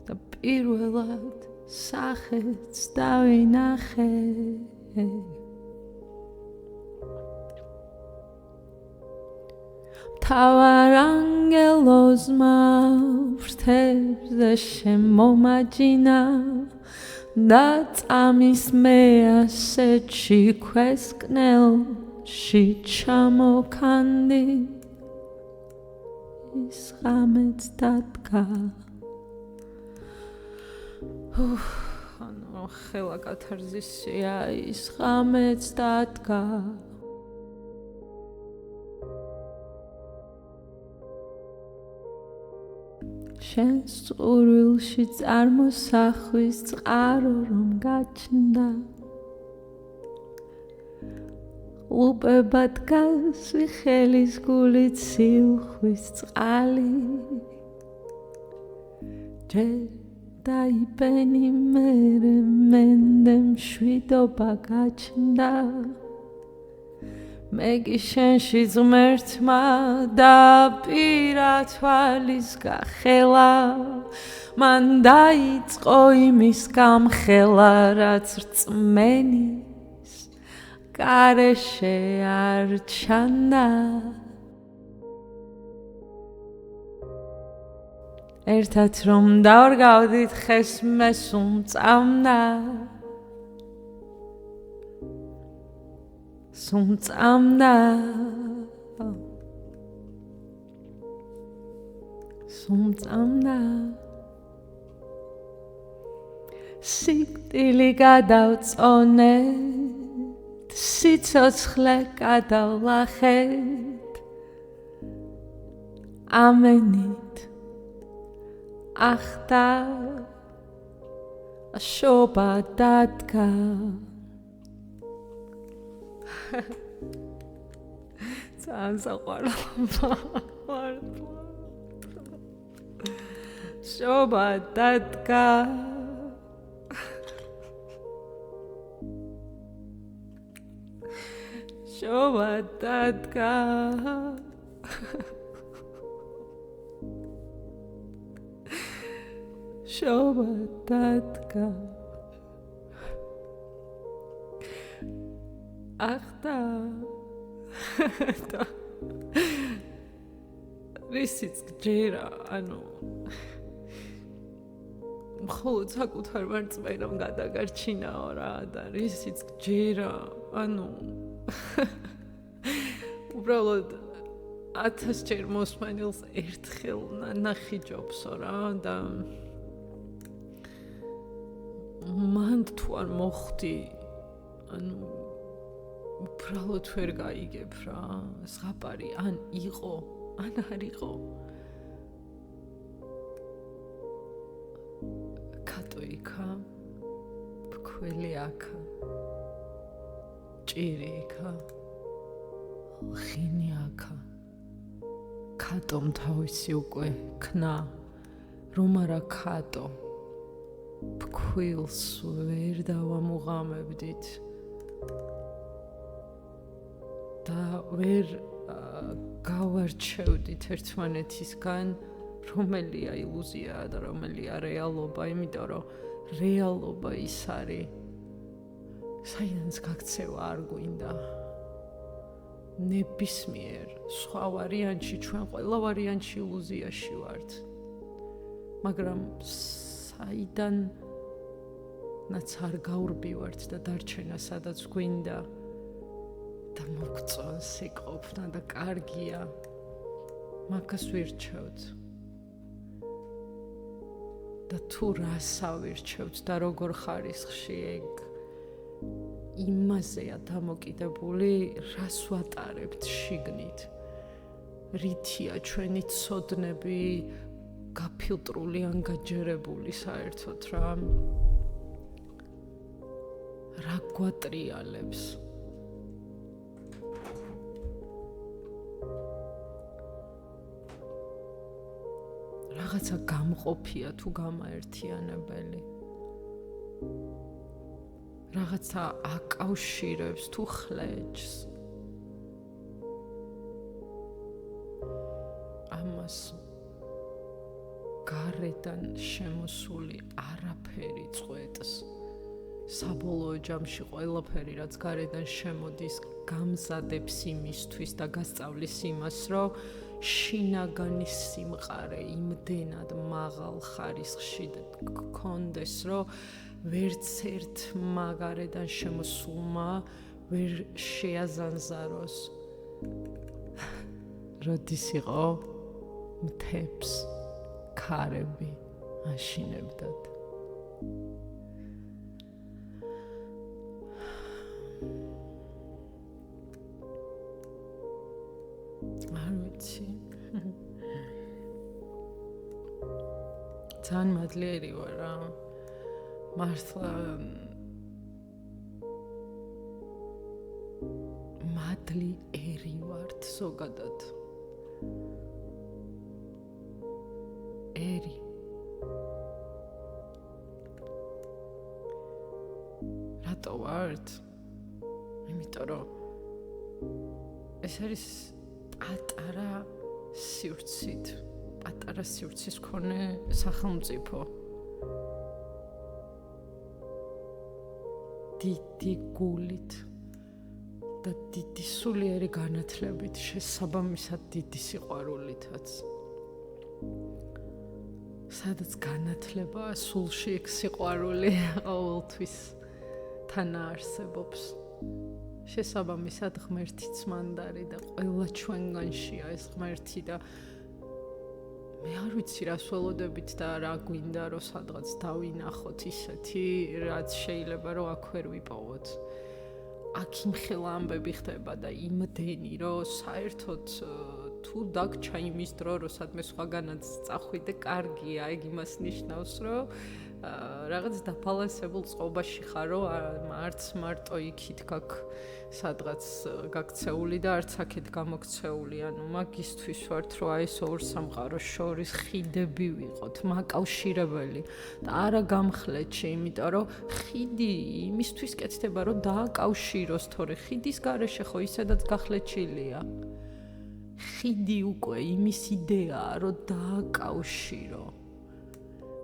და პირველად სახეც დავინახე. მთავარ ანგელოზმა ფრთებზე შემომაჯინა და წამის მე ასეთში ქვესკნელში ჩამოქანდი. ის ღამეც დადგა. ანუ ხელა კათარზისია, ის ღამეც დადგა. შენს წყურვილში წარმოსახვის წყარო რომ გაჩნდა. უბებად გასვი ხელის გულით სიუხვის წყალი. ჯერ დაიბენი მერე მენდე მშვიდობა გაჩნდა. მე კი შენში ღმერთმა დაპირა თვალის გახელა. მან დაიწყო იმის გამხელა, რაც რწმენის გარეშე არ ჩანდა. ერთად რომ დავრგავდით ხეს მე სუმწამდა. სუმწამდა. სიკვდილი გადავწონეთ, სიცოცხლე გადავლახეთ. ამენით ახდა შობა დადგა. ძალიან საყვარელობა. შობა დადგა. შობა დადგა. შობა დადგა. ახდა და რისიც ჯერა ანუ მხოლოდ საკუთარ მარწმენამ გადაგარჩინაო რა და რისიც ჯერა ანუ უბრალოდ 1000 ჯერ მოსმენილს ერთხელ ნახი ჯობსო რა და მან თუ არ მოხდი ანუ უბრალოდ ვერ გაიგებ რა ზღაპარი ან იყო ან არ იყო კატო იქა ფქველი აქა ჭირი იქა ხინი აქა კატომ თავისი უკვე ქნა რომ არა კატო ფქვილს ვერ დავამუღამებდით და ვერ გავარჩევდით ერთმანეთისგან რომელია ილუზია და რომელია რეალობა, იმიტომ რომ რეალობა ის არის საიდანაც გაქცევა არ გვინდა ნებისმიერ სხვა ვარიანტში ჩვენ ყველა ვარიანტში ილუზიაში ვართ მაგრამ საიდანაც არ გაურბივართ და დარჩენა სადაც გვინდა და მოგწონს სიყოფნა და კარგია მაგას ვირჩევთ და თუ რას ავირჩევთ და როგორ ხარისხში ეგ იმაზეა დამოკიდებული რას ვატარებთ შიგნით რითია ჩვენი ცოდნები გაფილტრული ან გაჯერებული საერთოდ რა გვატრიალებს რაღაცა გამყოფია თუ გამაერთიანებელი რაღაცა აკავშირებს თუ ხლეჯს ამას გარედან შემოსული არაფერი წვეტს საბოლოო ჯამში ყველაფერი რაც გარედან შემოდის გამზადებს იმისთვის და გასწავლის იმას რომ შინაგანი სიმყარე იმდენად მაღალ ხარისხში გქონდეს რომ ვერც ერთ მაგარედან შემოსულმა ვერ შეაზანზაროს როდის იყო მთებს ქარები აშინებდათ არ ვიცი ძალიან მადლიერი ვარ რა მართლა მადლიერი ვართ ზოგადად ერი რატო ვართ იმიტომ რომ ეს არის პატარა სივრცის მქონე სახელმწიფო დიდი გულით და დიდი სულიერი განათლებით შესაბამისად დიდი სიყვარულითაც სადაც განათლება სულში იქ სიყვარული ყოველთვის თანაარსებობს შესაბამისად ღმერთიც მანდარი და ყველა ჩვენგანშია ეს ღმერთი და მე არ ვიცი რას ველოდებით და რა გვინდა რომ სადღაც დავინახოთ ისეთი რაც შეიძლება რომ აქ ვერ ვიპოვოთ აქ იმხელა ამბები ხდება და იმდენი რომ საერთოდ თუ დაგჩა იმის დრო რომ სადმე სხვაგანაც წახვიდე კარგია ეგ იმას ნიშნავს რომ რაღაც დაფალანსებულ წყობაში ხარო არც მარტო იქით გაქ სადღაც გაქცეული და არც აქეთ გამოქცეული ანუ მაგისთვის ვართ რომ აი ეს ორ სამყაროს შორის ხიდები ვიყოთ მაკავშირებელი და არა გამხლეთში იმიტომ რომ ხიდი იმისთვის კეთდება რომ დააკავშიროს თორე ხიდის გარეშე ხო ისედაც გახლეჩილია ხიდი უკვე იმის იდეაა რომ დააკავშირო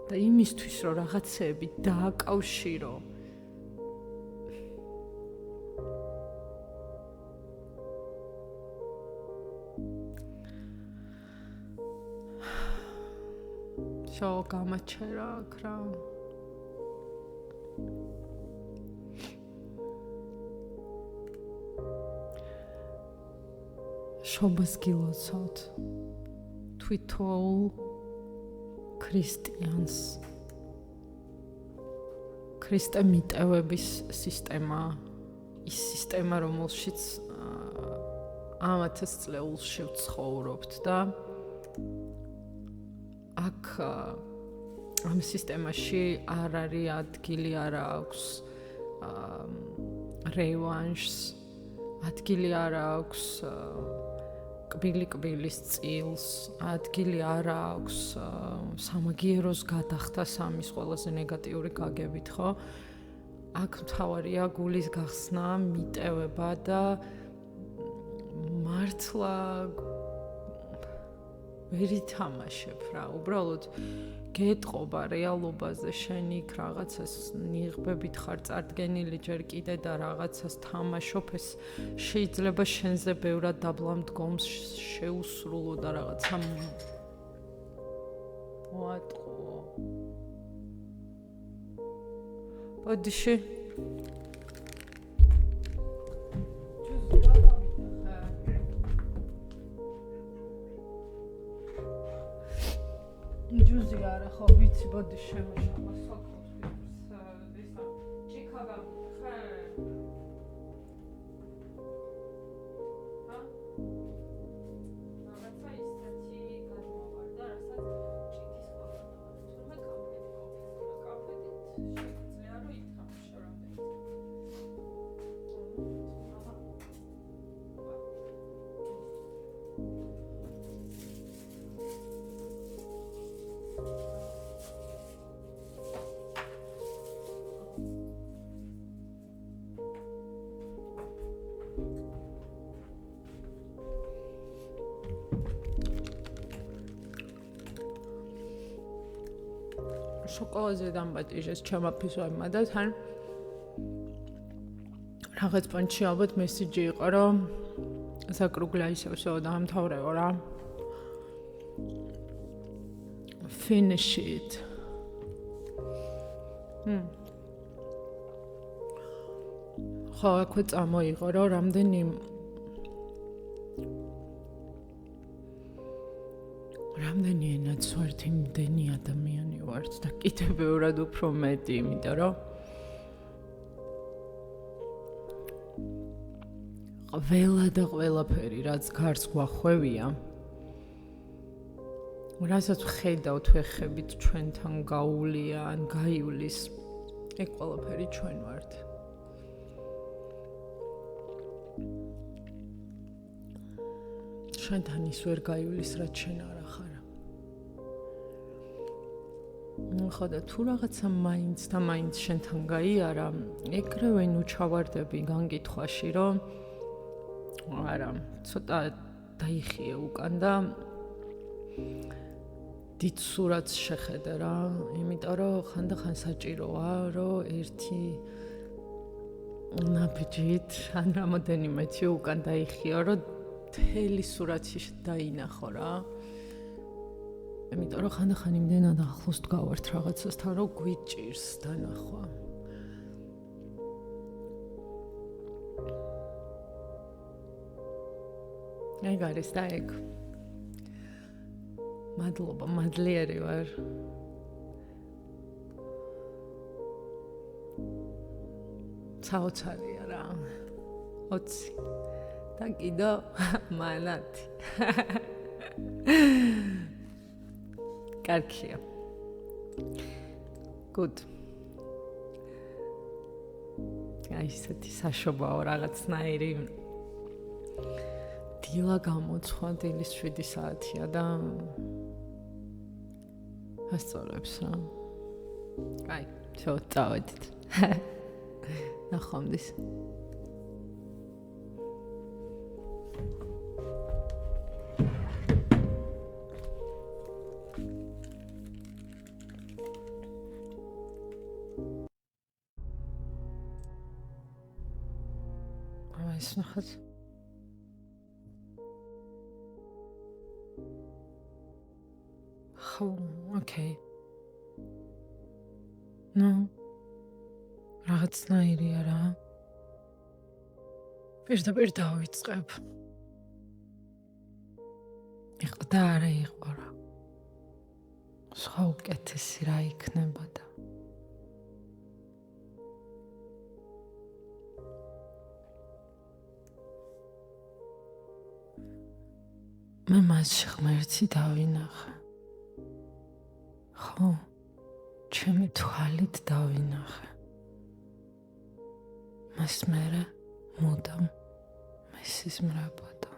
და იმისთვის რომ რაღაცეები დააკავშირო შო გამაჩერა აქ რა. შობას გილოცავთ თვითოულ ქრისტიანს. ქრისტე მიტევების სისტემა, ის სისტემა, რომელშიც 1000 წლეულში ვცხოვრობთ და აქ ამ სისტემაში არ არის ადგილი, არ აქვს რევანშს, ადგილი არ აქვს კბილი-კბილის წილს, ადგილი არ აქვს სამაგიეროს გადახდას ამის ყველაზე ნეგატიური გაგებით, ხო? აქ მთავარია გულის გახსნა, მიტევება და მართლა ვერ ითამაშებ რა, უბრალოდ გეტყობა რეალობაზე, შენ იქ რაღაცას ნიღბებით ხარ წარდგენილი ჯერ კიდე და რაღაცას თამაშობ, ეს შეიძლება შენზე ბევრად დაბლა მდგომს შეუსრულო და რაღაცა მოატყო. ბოდიში ჯუზი არა ხო ვიცი ბოდი შემოშალა სოქოს ესა ჩიკაგა ხე რაღაცა ისეთი გადმოვარდა რასაც ჩიკის ხოლმე თუმცა კაფედი შეგვიძლია რომ ითამაშო რამდენიც შოკოლადზე დამბატიჟეს ჩემმა ფიზოებმა და თან რაღაც პონჩი ალბათ მესიჯი იყო რომ საკრუგლა ისევ დაამთავრეო რა finish it ხო აქვე წამოიღო რომ რამდენი ენაცვართ იმდენი ადამიანი ვართ და კიდევ ბევრად უფრო მეტი, იმიტომ რომ ყველა და ყველაფერი რაც გარს გვახვევია, რასაც ვხედავთ ვეხებით ჩვენთან გაუვლია ან გაივლის, ეგ ყველაფერი ჩვენ ვართ. ჩვენთან ის ვერ გაივლის, რაც შენ არა ხარ. ხო და თუ რაღაცა მაინც და მაინც შენთან გაიარა, ეგრევე ნუ ჩავარდები განგითხვაში, რომ არა, ცოტა დაიხიე უკან და დიდ სურათს შეხედე რა, იმიტომ რომ ხანდახან საჭიროა, რომ ერთი ნაბიჯით ან რამოდენიმეთი უკან დაიხიო, რომ მთელი სურათი დაინახო რა. იმიტომ რომ ხანდახან იმდენად ახლოს დგავართ რაღაცასთან, რომ გვიჭირს დანახვა. ეგ არის და ეგ. მადლობა, მადლიერი ვარ. საოცარია რა. 20 და კიდო მანათი. კარგია. Good. აი ესეთი საშობაო რაღაცნაირი დილა გამოცხვა, დილის 7 საათია და ასწავლებს რა. აი, წავედით. ნახვამდის. ეს ნახეთ. ხო, ოკეი. ნუ რაღაცნაირია რა. პირდაპირ დავიწყებ. იყო და არა იყო რა. სხვა უკეთესი რა იქნებოდა. მე მასში ღმერთი დავინახე. ხო, ჩემი თვალით დავინახე. მას მერე მუდამ მესიზმრებოდა.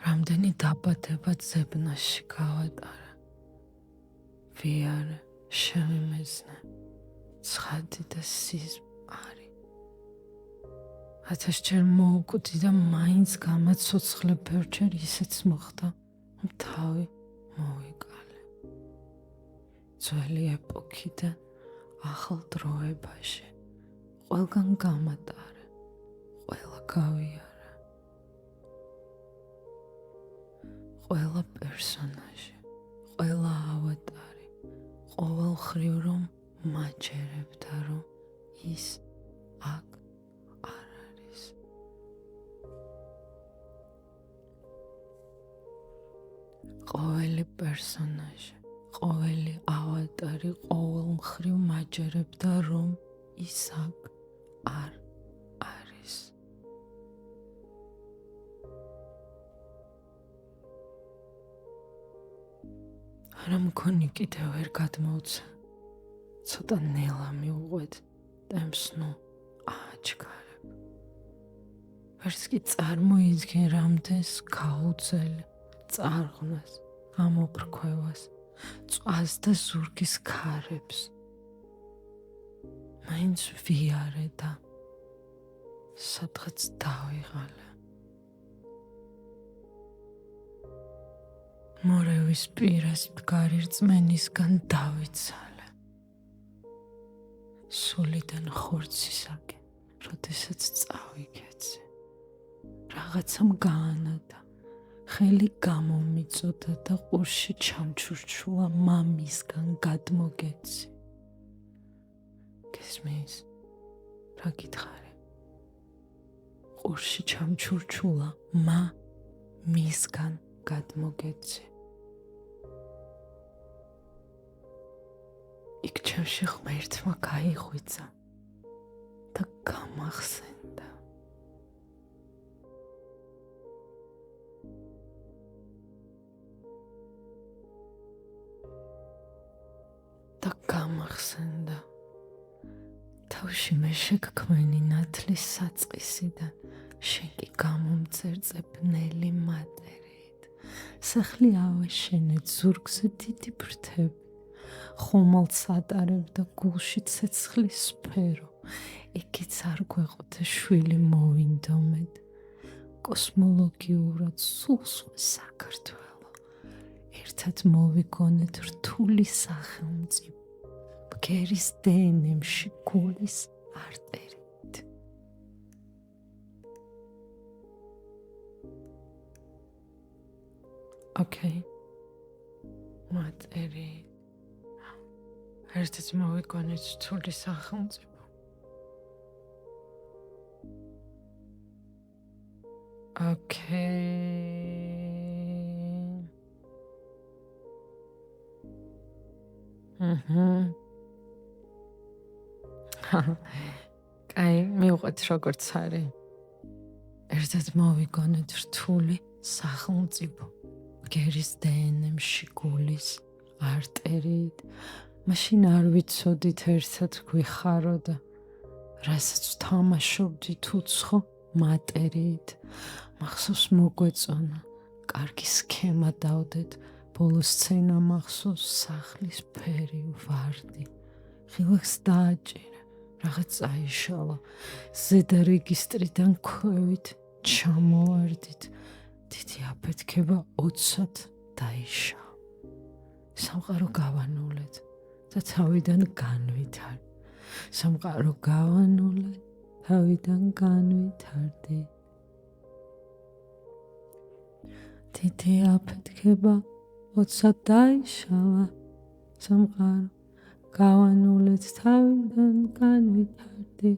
რამდენი დაბადება ძებნაში გავატარა. ვიარე, შევიმეცნე. ცხადი და სიზმარი. 1000-ჯერ მოუკვდი და მაინც გამაცოცხლე ბევრჯერ ისეც მოხდა, რომ თავი მოვიკალე. ძველი ეპოქიდან ახალ დროებაში ყველგან გამატარე, ყველა გავიარე. ყველა პერსონაჟი, ყველა ავატარი, ყოველხრივ რომ მაჯერებდა, რომ ის აქ არ არის. ყოველი პერსონაჟი, ყოველი ავატარი ყოველ მხრივ მაჯერებდა, რომ ის აქ არ არის. არა მქონი კიდევ ვერ გადმოვცე. ცოტა ნელა მიუყვეთ ტემპს ნუ აჩქარებ. ვერც კი წარმოიდგენ რამდენს გაუძელი წარღვნას, ამოფრქვევას, წვას და ზურგის ქარებს. მაინც ვიარე და სადღაც დავიღალე. მორევის პირას მდგარი რწმენისგან დავიცალე. სულიდან ხორცისაკენ, როდესაც წავიკეცე. რაღაცამ გაანადა, ხელი გამომიწოდა და ყურში ჩამჩურჩულა მამისგან გადმოგეცი. გესმის, რა გითხარი? ყურში ჩამჩურჩულა მისგან გადმოგეცი. იქ ჩემში ღმერთმა გაიღვიძა და გამახსენდა. თავში მე შეგქმენი ნათლის საწყისიდან, შენ კი გამომწერწე ბნელი მატერით. სახლი ავაშენე ზურგზე დიდი ფრთები. ხომალდს ატარებ და გულში ცეცხლის სფერო. იქიც არ გვეყოთა შვილი მოვინდომედ. კოსმოლოგიურად სულ საქართველო. ერთად მოვიგონეთ რთული სახელმწიფო. ბგერის დნმ-ში გულის არტერით. ოკეი. მატერით. ერთად მოვიგონეთ რთული სახელმწიფო. კაი, მივყვეთ როგორც არის. ერთად მოვიგონეთ რთული სახელმწიფო. ბგერის დნმ-ში გულის არტერით. მაშინ არ ვიცოდით ერთად გვიხარო და რასაც ვთამაშობდით უცხო მატერით. მახსოვს მოგვეწონა, კარგი სქემა დავდეთ, ბოლო სცენა მახსოვს სახლის ფერი, ვარდი. ღილაკს დააჭირე, რაღაც აიშალა, ზედა რეგისტრიდან ქვევით ჩამოვარდით. დიდი აფეთქება 20 დაიშალა. სამყარო გავანულეთ და თავიდან განვითარ. სამყარო გავანულეთ, თავიდან განვითარდი. დიდი აფეთქება ოცად დაიშალა. სამყარო გავანულეთ, თავიდან განვითარდი.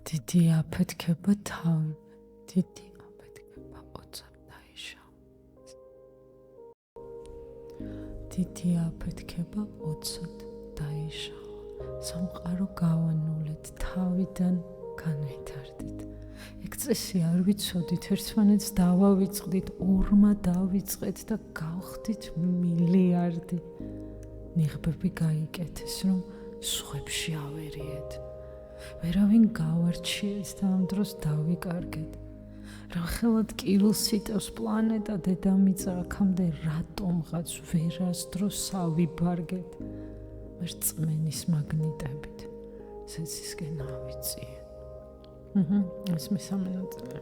დიდი აფეთქება თავი, დიდი აფეთქება ოცად დაიშალა. დიდი აფეთქება ოცად დაიშალა. სამყარო გავანულეთ, თავიდან განვითარდით. ეგ წესი არ ვიცოდით, ერთმანეთს დავავიწყდით, ორმა დავიწყეთ და გავხდით მილიარდი. ნიღბები გაიკეთეს, რომ სხვებში ავერიეთ. ვერავინ გავარჩიეთ და ამ დროს დავიკარგეთ. რახელად კილს იტევს პლანეტა დედამიწა, აქამდე რატომღაც ვერასდროს ავიბარგეთ. მერწმენის მაგნიტებით სეცისკენ ავიწიე. ეს მესამე ნაწილი.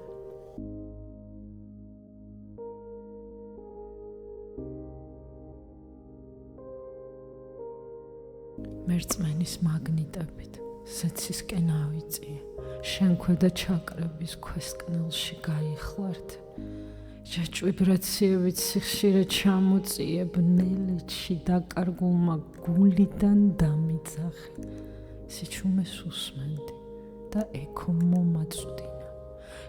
მერწმენის მაგნიტებით სეცისკენ ავიწიე. შენ ქვედა ჩაკრების ქვესკნელში გაიხლართ. ჯაჭვ ვიბრაციებით სიხშირე ჩამოწიე, ბნელეთში დაკარგულმა გულიდან დამიძახე. სიჩუმეს უსმენდი და ექო მომაწვდინა.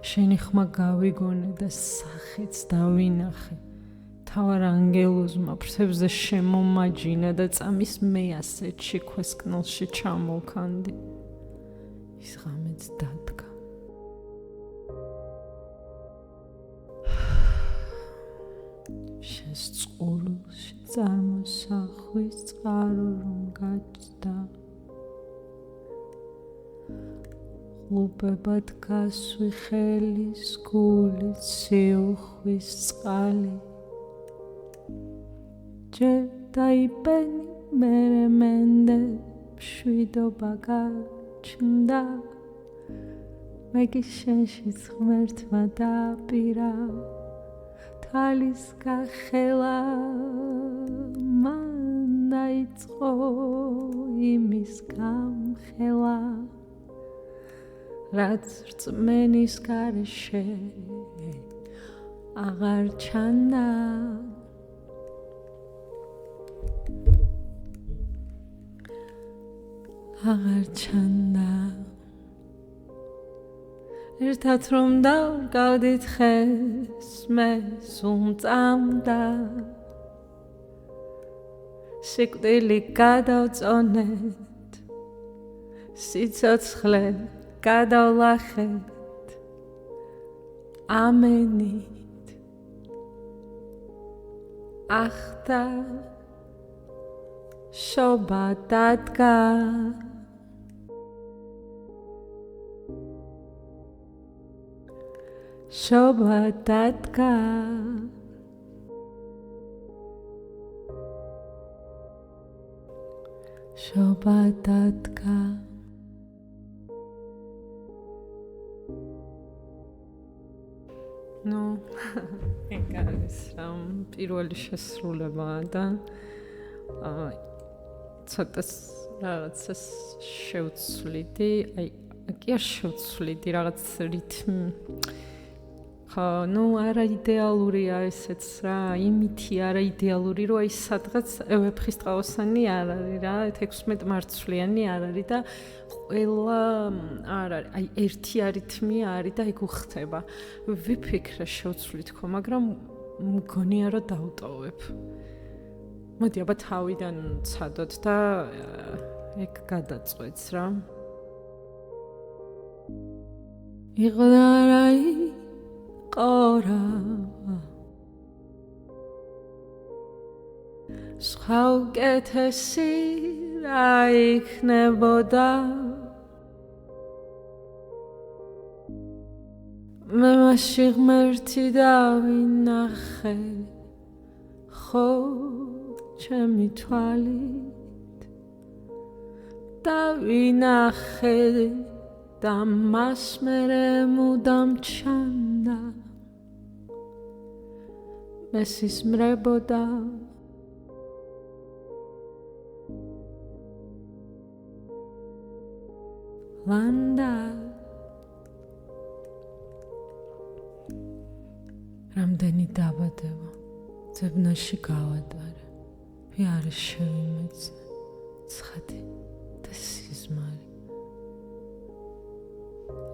შენი ხმა გავიგონე და სახეც დავინახე. თავარ ანგელოზმა ფრთებზე შემომაჯინა და წამის მე ასეთში ქვესკნელში ჩამოვქანდი. ის ღამეც დადგა. შენს წყურულში წარმოსახვის წყარო რომ გაჩნდა. ღლუბებად გასვი ხელის გულით სიუხვის წყალი. ჯერ დაიბენი მერე მენდე მშვიდობა გაჩნდა. მეგის შენშიც ღმერთმა დააპირა. თალის გახელა მან დაიწყო იმის გამხელა. რაც რწმენის გარეშე აღარ ჩანდა. აღარ ჩანდა. ერთად რომ დავრგავდით ხეს, მე სულ მწამდა. სიკვდილი გადავწონეთ, სიცოცხლე გადავლახეთ, ამენით. ახდა შობა დადგა. შობა დადგა. შობა დადგა. ნუ ეგ არის რომ პირველი შესრულება და ცოტას რაღაცას შევცვლიდი, კი არ შევცვლიდი, რაღაც რითმ. ხო, ნუ არა იდეალურია ესეც რა, იმითი არა იდეალური, რომ აი სადღაც ვეფხისტყაოსანი არ არის რა, 16 მარცვლიანი არ არის და ყველა არ არის, აი ერთი არითმია არის და ეგ უხდება. ვიფიქრე შევცვლით ხო, მაგრამ მგონია რომ დავტოვებ. მოდი აბა თავიდან ცადოთ და ეგ გადაწყვეტს რა. იყო და რა ყორა სხვა უკეთესი რა იქნებოდა. მე მასში ღმერთი დავინახე, ხო ჩემი თვალით დავინახე და მას მერე მუდამ ჩანდა მესისმრებოდა ლანდა რამდენი დაბადება ძებნაში გავატარე ვიარე შევიმეცნე ცხადი და სიზმარი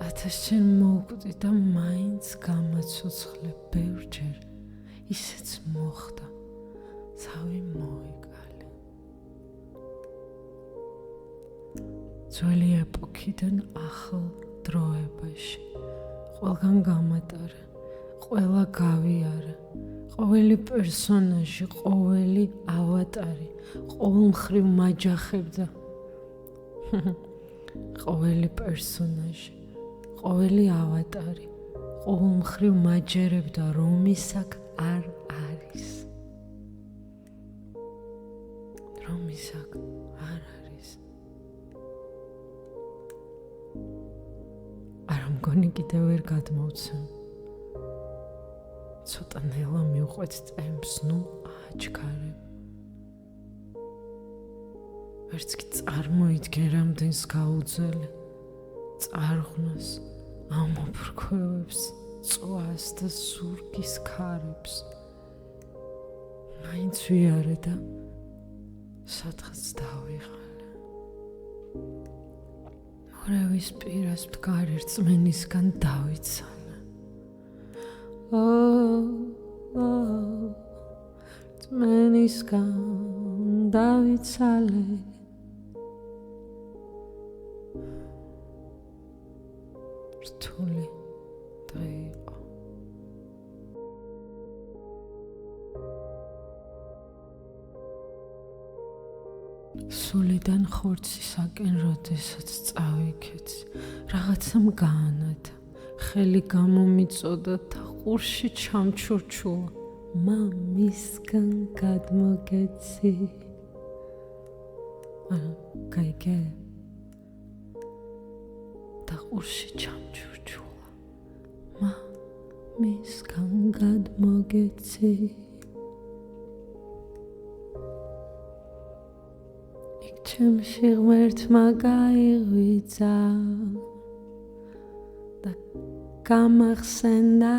1000 შენ მოვკვდი და მაინც გამაცოცხლე ბევრჯერ ისეც მოხდა ცავი მოიკალე ძველი ეპოქიდან ახალ დროებაში ყველგან გამატარე ყველა გავიარე ყოველი პერსონაჟი ყოველი ავატარი ყოველ მხრივ მაჯახებდა ყოველი პერსონაჟი ყოველი ავატარი ყოველ მხრივ მაჯერებდა რომ ისაკ არ არის რომ ისაკ არ არის არა მგონი კიდევ ვერ გადმოვცემ ცოტა ნელა მივყვეთ წემს ნუ აჩქარებ ვერც კი წარმოიდგენ რამდენს გაუძელე წარღვნას ამოფრქვევებს წვას და ზურგის ქარებს მაინც ვიარე და სადღაც დავიღალე მორევის პირას მდგარი რწმენისგან დავიცალე რწმენისგან დავიცალე რთული დღე იყო სულიდან ხორცისაკენ როდესაც წავიქეცი რაღაცამ გაანათა ხელი გამომიწოდა და ყურში ჩამჩურჩულა მამისგან გადმოგეცი გაიგე და ყურში ჩამჩურჩულა მამისგან გადმოგეცი იქ ჩემში ღმერთმა გაიღვიძა და გამახსენდა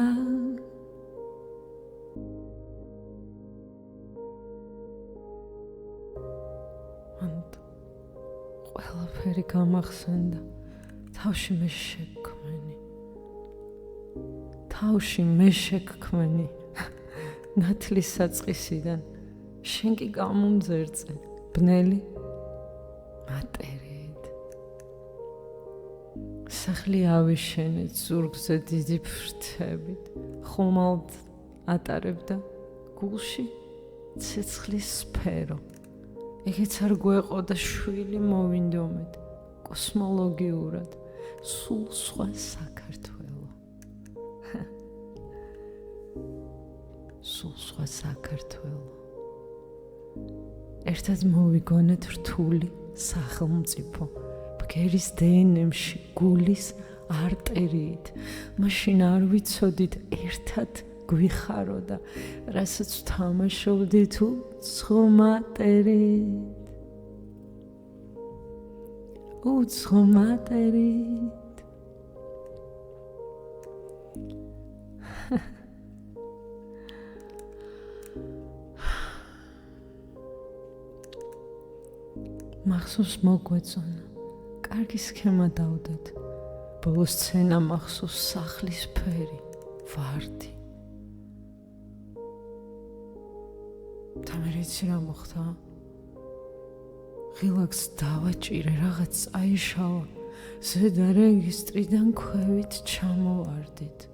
ყველაფერი გამახსენდა თავში მე შექმენი ნათლის საწყისიდან შენ კი გამომძერწე ბნელი მატერიით სახლი ავიშენეთ ზურგზე დიდი ფრთებით ხომალდ ატარებდა გულში ცეცხლის სფერო ეგეც არ გვეყოდა შვილი მოვინდომეთ კოსმოლოგიურად სულ სხვა საქართველო სულ სხვა საქართველო ერთად მოვიგონეთ რთული სახელმწიფო ბგერის დნმ-ში გულის არტერიით მაშინ არ ვიცოდით ერთად გვიხაროდა რასაც ვთამაშობდით უცხო მატერით მახსოვს მოგვეწონა კარგი სქემა დავდეთ ბოლოს სცენა მახსოვს სახლის ფერი ვარდი და მე იცი რა მოხდა ღილაკს დავაჭირე რაღაც აიშავა ზედა რეგისტრიდან ქვევით ჩამოვარდით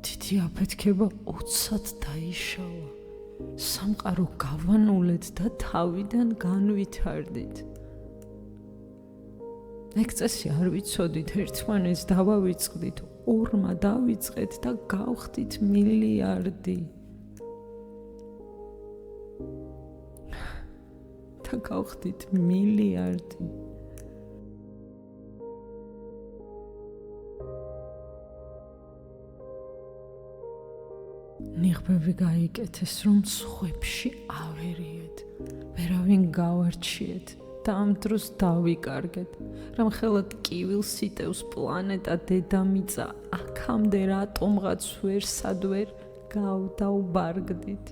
დიდი აფეთქება 20-ად დაიშავა სამყარო გავანულეთ და თავიდან განვითარდით ეგ წესი არ ვიცოდით ერთმანეთს დავავიწყდით ორმა დავიწყეთ და გავხდით მილიარდი და გავხდით მილიარდი ნიღბები გაიკეთეს, რომ სხვებში ავერიეთ, ვერავინ გავარჩიეთ და ამ დროს დავიკარგეთ, რომ ხელად კივილს იტევს პლანეტა დედამიწა, აქამდე რატომღაც ვერსადვერ გავდაუბარგდით.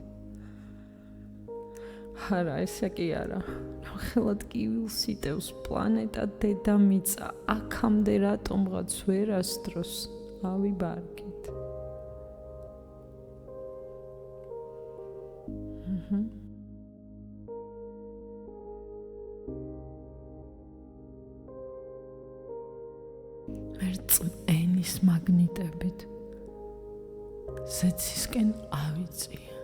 არა, ესე კი არა, რომ ხელად კივილს იტევს პლანეტა დედამიწა, აქამდე რატომღაც ვერასდროს ავიბარგეთ. მერწმენის მაგნიტებით ზეცისკენ ავიწია.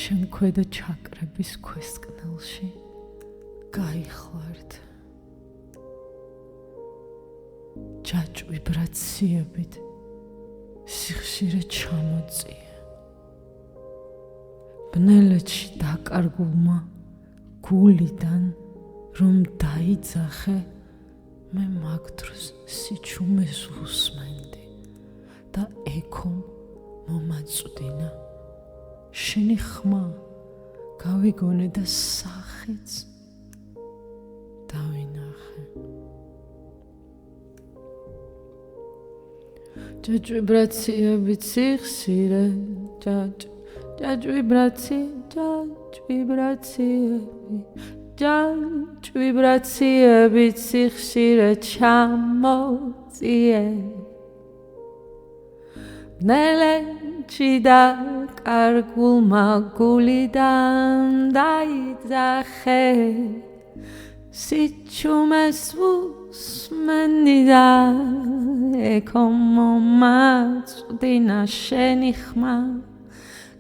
შემქვედა ჩაკრების ქვესკნელში გაიხლართ. ჯაჭ ვიბრაციებით სიხშირე ჩამოწია. ბნელეთში დაკარგულმა გულიდან რომ დაიძახე, მე მაგ დროს სიჩუმეს უსმენდი და ეკომ მომაწვდინა. შენი ხმა გავიგონე და სახეც დავინახე. ჯაჭ ვიბრაციებით სიხშირე, ჯაჭ ვიბრაციებით სიხშირე ჩამოწიე. ბნელეთში დაკარგულმა გულიდან დაიძახე, სიჩუმეს უსმენდი და ეკომ მომაწვდინა. შენი ხმა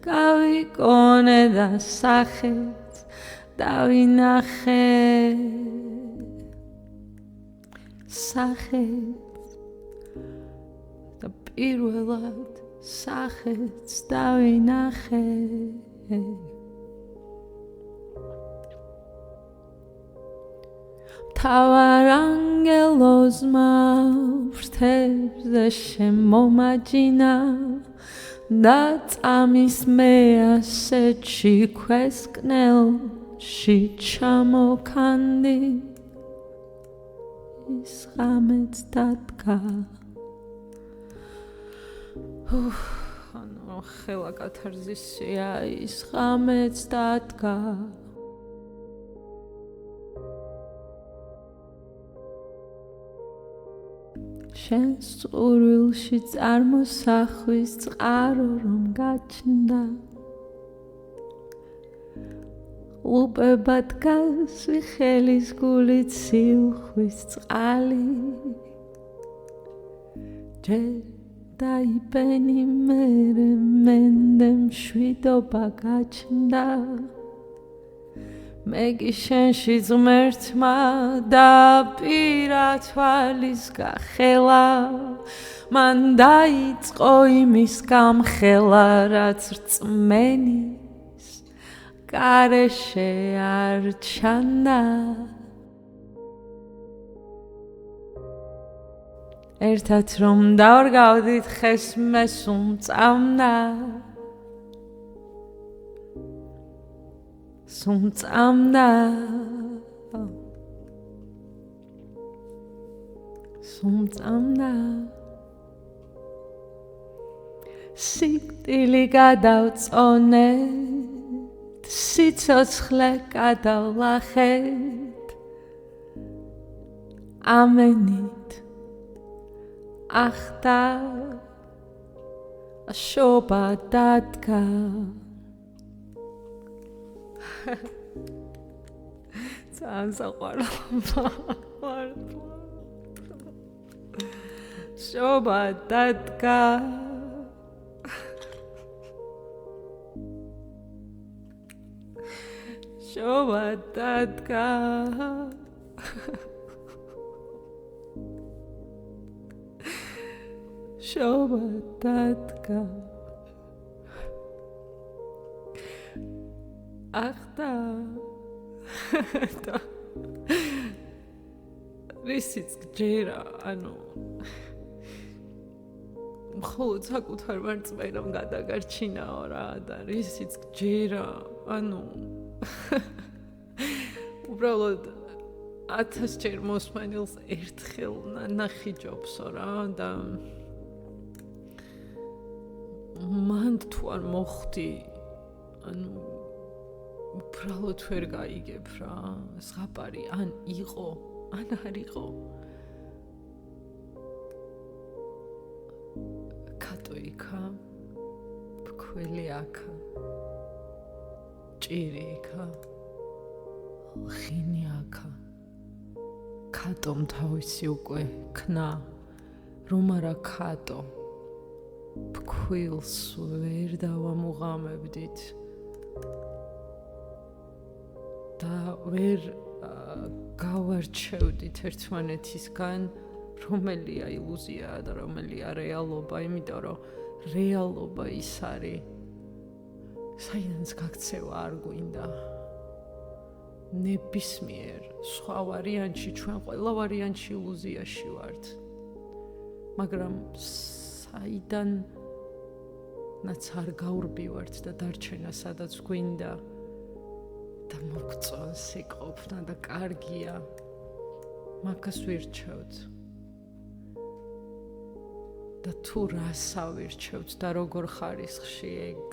გავიგონე და სახეც დავინახე. სახეც და პირველად სახეც დავინახე. მთავარ ანგელოზმა ფრთებზე შემომაჯინა და წამის მე ასეთში ქვესკნელში ჩამოქანდი. ის ღამეც დადგა. ანუ ხელა კათარზისია, ის ღამეც დადგა. შენს წყურვილში წარმოსახვის წყარო რომ გაჩნდა. უბებად გასვი ხელის გულით სიუხვის წყალი. ჯერ დაიბენი მერე მენდე მშვიდობა გაჩნდა. მე კი შენში ღმერთმა დაპირა თვალის გახელა. მან დაიწყო იმის გამხელა, რაც რწმენის გარეშე არ ჩანდა. ერთად რომ დავრგავდით ხეს მე სუმწამდა. სუმწამდა. სიკვდილი გადავწონეთ, სიცოცხლე გადავლახეთ. ამენით ახდა შობა დადგა. ძალიან საყვარელია. შობა დადგა. შობა დადგა. შობა დადგა. ახდა და რისიც გჯერა, ანუ მხოლოდ საკუთარ მარწმენამ გადაგარჩინაო რა და რისიც გჯერა უბრალოდ 1000 ჯერ მოსმენილს ერთხელ ნახი ჯობსო რა და მან თუ არ მოხდი უბრალოდ ვერ გაიგებ რა ზღაპარი ან იყო ან არ იყო კატო იქა ფქველი აქა ჭირი იქა ხინი აქა კატომ თავისი უკვე ქნა რომ არა კატო ფქვილს ვერ დავამუღამებდით და ვერ გავარჩევდით ერთმანეთისგან რომელია ილუზია და რომელია რეალობა, იმიტომ რომ რეალობა ის არის საიდანაც გაქცევა არ გვინდა ნებისმიერ სხვა ვარიანტში ჩვენ ყველა ვარიანტში ილუზიაში ვართ მაგრამ საიდანაც არ გავრბივართ და დარჩენა სადაც გვინდა და მოგწონს იყოფნა და კარგია მაგას ვირჩევთ და თუ რას ავირჩევთ და როგორ ხარისხში ეგ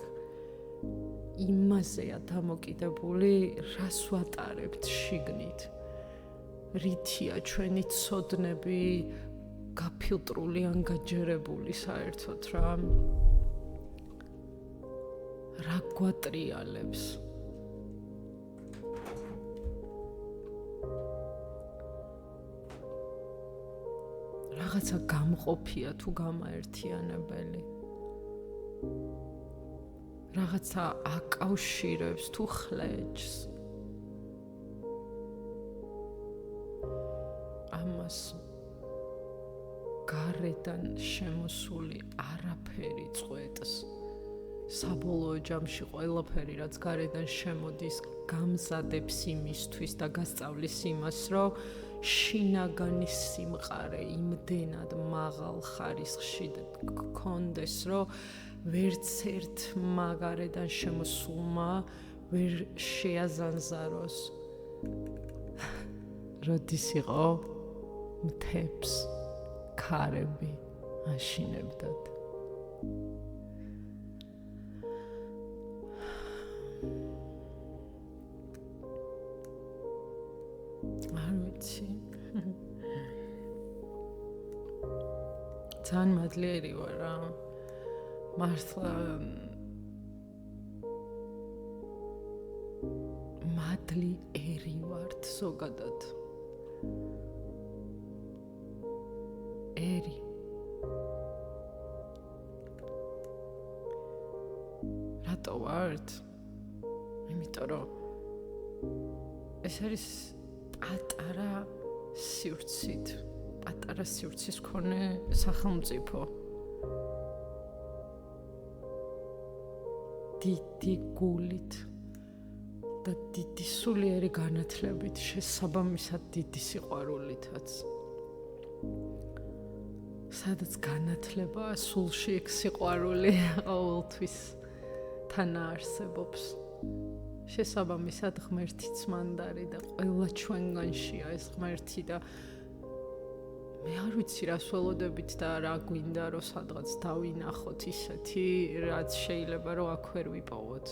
იმაზეა დამოკიდებული რას ვატარებთ შიგნით რითია ჩვენი ცოდნები გაფილტრული ან გაჯერებული საერთოდ რა გვატრიალებს რაღაცა გამყოფია თუ გამაერთიანებელი რაღაცა აკავშირებს თუ ხლეჯს ამას გარედან შემოსული არაფერი წვეტს საბოლოო ჯამში ყველაფერი რაც გარედან შემოდის გამზადებს იმისთვის და გასწავლის იმას რომ შინაგანი სიმყარე იმდენად მაღალ ხარისხში გქონდეს რომ ვერც ერთ მაგარედან შემოსულმა ვერ შეაზანზაროს როდის იყო მთებს ქარები აშინებდათ არ ვიცი ძალიან მადლიერი ვარ რა მართლა მადლიერი ვართ ზოგადად ერი რატო ვართ იმიტომ რომ ეს არის პატარა სივრცის მქონე სახელმწიფო დიდი გულით და დიდი სულიერი განათლებით შესაბამისად დიდი სიყვარულითაც სადაც განათლებაა სულში იქ სიყვარული ყოველთვის თანაარსებობს შესაბამისად ღმერთიც მანდარი და ყველა ჩვენგანშია ეს ღმერთი და მე არ ვიცი რას ველოდებით და რა გვინდა რომ სადღაც დავინახოთ ისეთი რაც შეიძლება რომ აქ ვერ ვიპოვოთ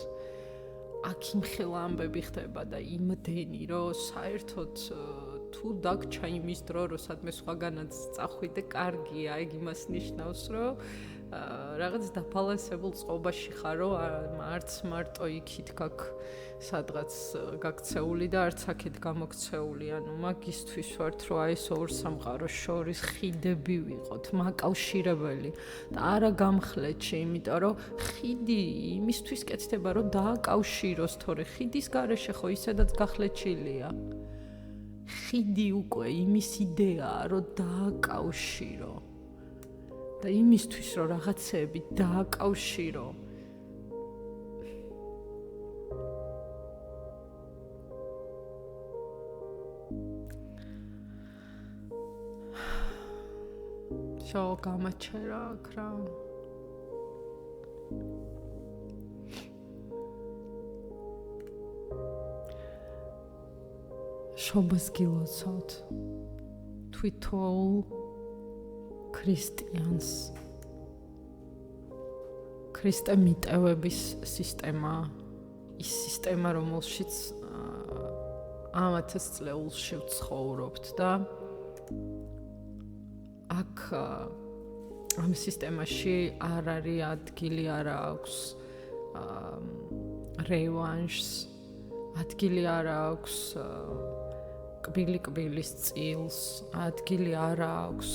აქ იმხელა ამბები ხდება და იმდენი რომ საერთოდ თუ დაგჩა იმის დრო რომ სადმე სხვაგანაც წახვიდე კარგია ეგ იმას ნიშნავს რომ რაღაც დაფალანსებულ წყობაში ხარო არც მარტო იქით გაქ სადღაც გაქცეული და არც აქეთ გამოქცეული ანუ მაგისთვის ვართ რომ აი ეს ორ სამყაროს შორის ხიდები ვიყოთ მაკავშირებელი და არა გამხლეთში იმიტომ რომ ხიდი იმისთვის კეთდება რომ დააკავშიროს თორე ხიდის გარეშე ხო ისედაც გახლეჩილია ხიდი უკვე იმის იდეაა რომ დააკავშირო და იმისთვის რომ რაღაცეები დააკავშირო შო გამაჩერა აქ რა. შობას გილოცავთ თვითოულ ქრისტიანს. ქრისტე მიტევების სისტემა, ის სისტემა, რომელშიც ამათას წლეულში ვცხოვრობთ და აქ ამ სისტემაში არ არის ადგილი, არ აქვს რევანშს, ადგილი არ აქვს კბილი-კბილის წილს, ადგილი არ აქვს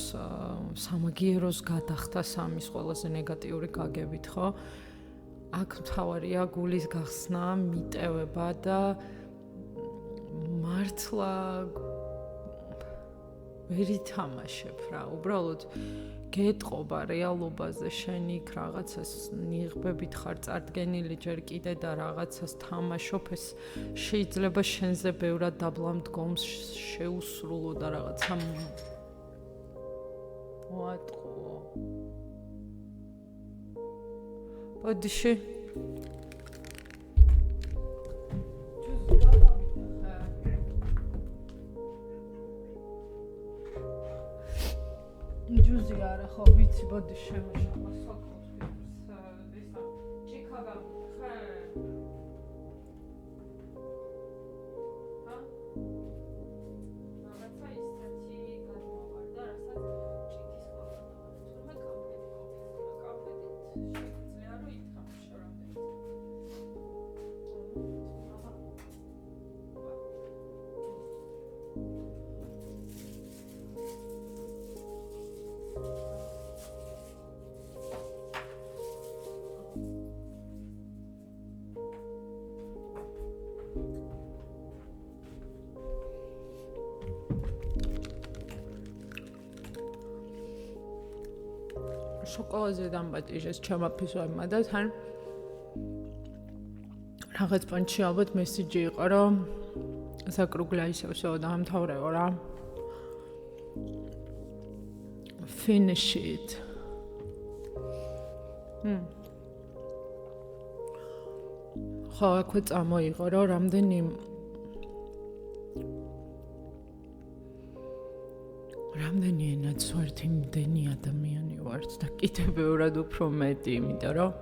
სამაგიეროს გადახდას ამის ყველაზე ნეგატიური გაგებით, ხო? აქ მთავარია გულის გახსნა, მიტევება და მართლა ვერ ითამაშებ რა, უბრალოდ გეტყობა რეალობაზე, შენ იქ რაღაცას ნიღბებით ხარ წარდგენილი ჯერ კიდე და რაღაცას თამაშობ, ეს შეიძლება შენზე ბევრად დაბლა მდგომს შეუსრულო და რაღაცა მოატყუო. ბოდიში ჯუზი არა ხო ვიცი ბოდი შემოშალა სოქოს ისა ჩიკაგა ხა რაღაცა ისეთი გადმოვარდა რასაც ჩიკის ყოლა თუმცა კამპედი შეძლია რომ ითამაშო რამდენიც შოკოლადზე დამბატიჟეს ჩემმა ფისვებმა და თან რაღაც პონჩი ალბათ მესიჯი იყო, რომ საკრუგლა ისევ დაამთავრეო რა. Finish it. ხო, აქვე წამოიღო, რომ რამდენი ენაც ვართ, იმდენი ადამიანი ვართ და კიდევ ბევრად უფრო მეტი, იმიტომ რომ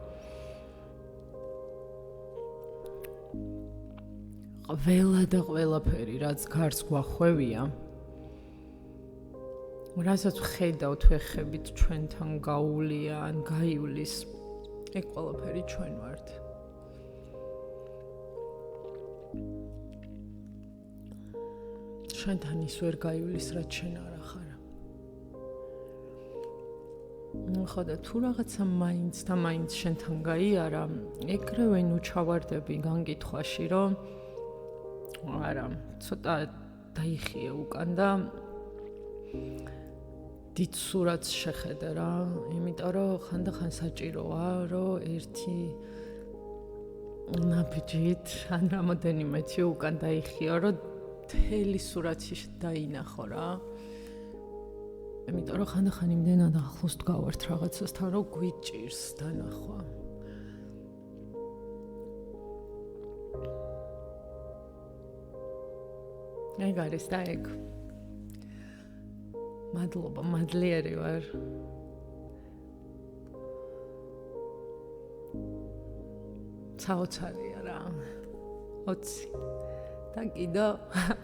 ყველა და ყველაფერი, რაც გარს გვახვევია, რასაც ვხედავთ ვეხებით ჩვენთან გაუვლია ან გაივლის, ეგ ყველაფერი ჩვენ ვართ. ჩვენთან ის ვერ გაივლის, რაც შენ არა ხარ. ხო და თუ რაღაცა მაინც და მაინც შენთან გაიარა, ეგრევე ნუ ჩავარდები განგითხვაში, რომ არა, ცოტა დაიხიე უკან და დიდ სურათს შეხედე რა, იმიტომ რომ ხანდახან საჭიროა, რომ ერთი ნაბიჯით ან რამოდენიმეში უკან დაიხიო, რომ მთელი სურათი დაინახო რა. იმიტომ რომ ხანდახან იმდენად ახლოს დგავართ რაღაცასთან, რომ გვიჭირს დანახვა. ეგ არის და ეგ. მადლობა, მადლიერი ვარ. ცაოცარია რა. 20 და კიდო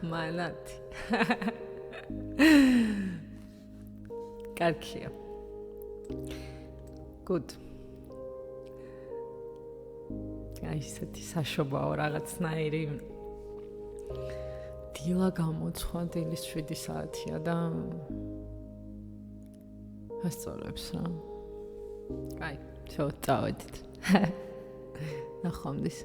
მანათი. კარგია. Good. აი ესეთი საშობაო რაღაცნაირი დილა გამოცხვა, დილის 7 საათია და ასწავლებს რა. აი, შევწავედით. ნახვამდის.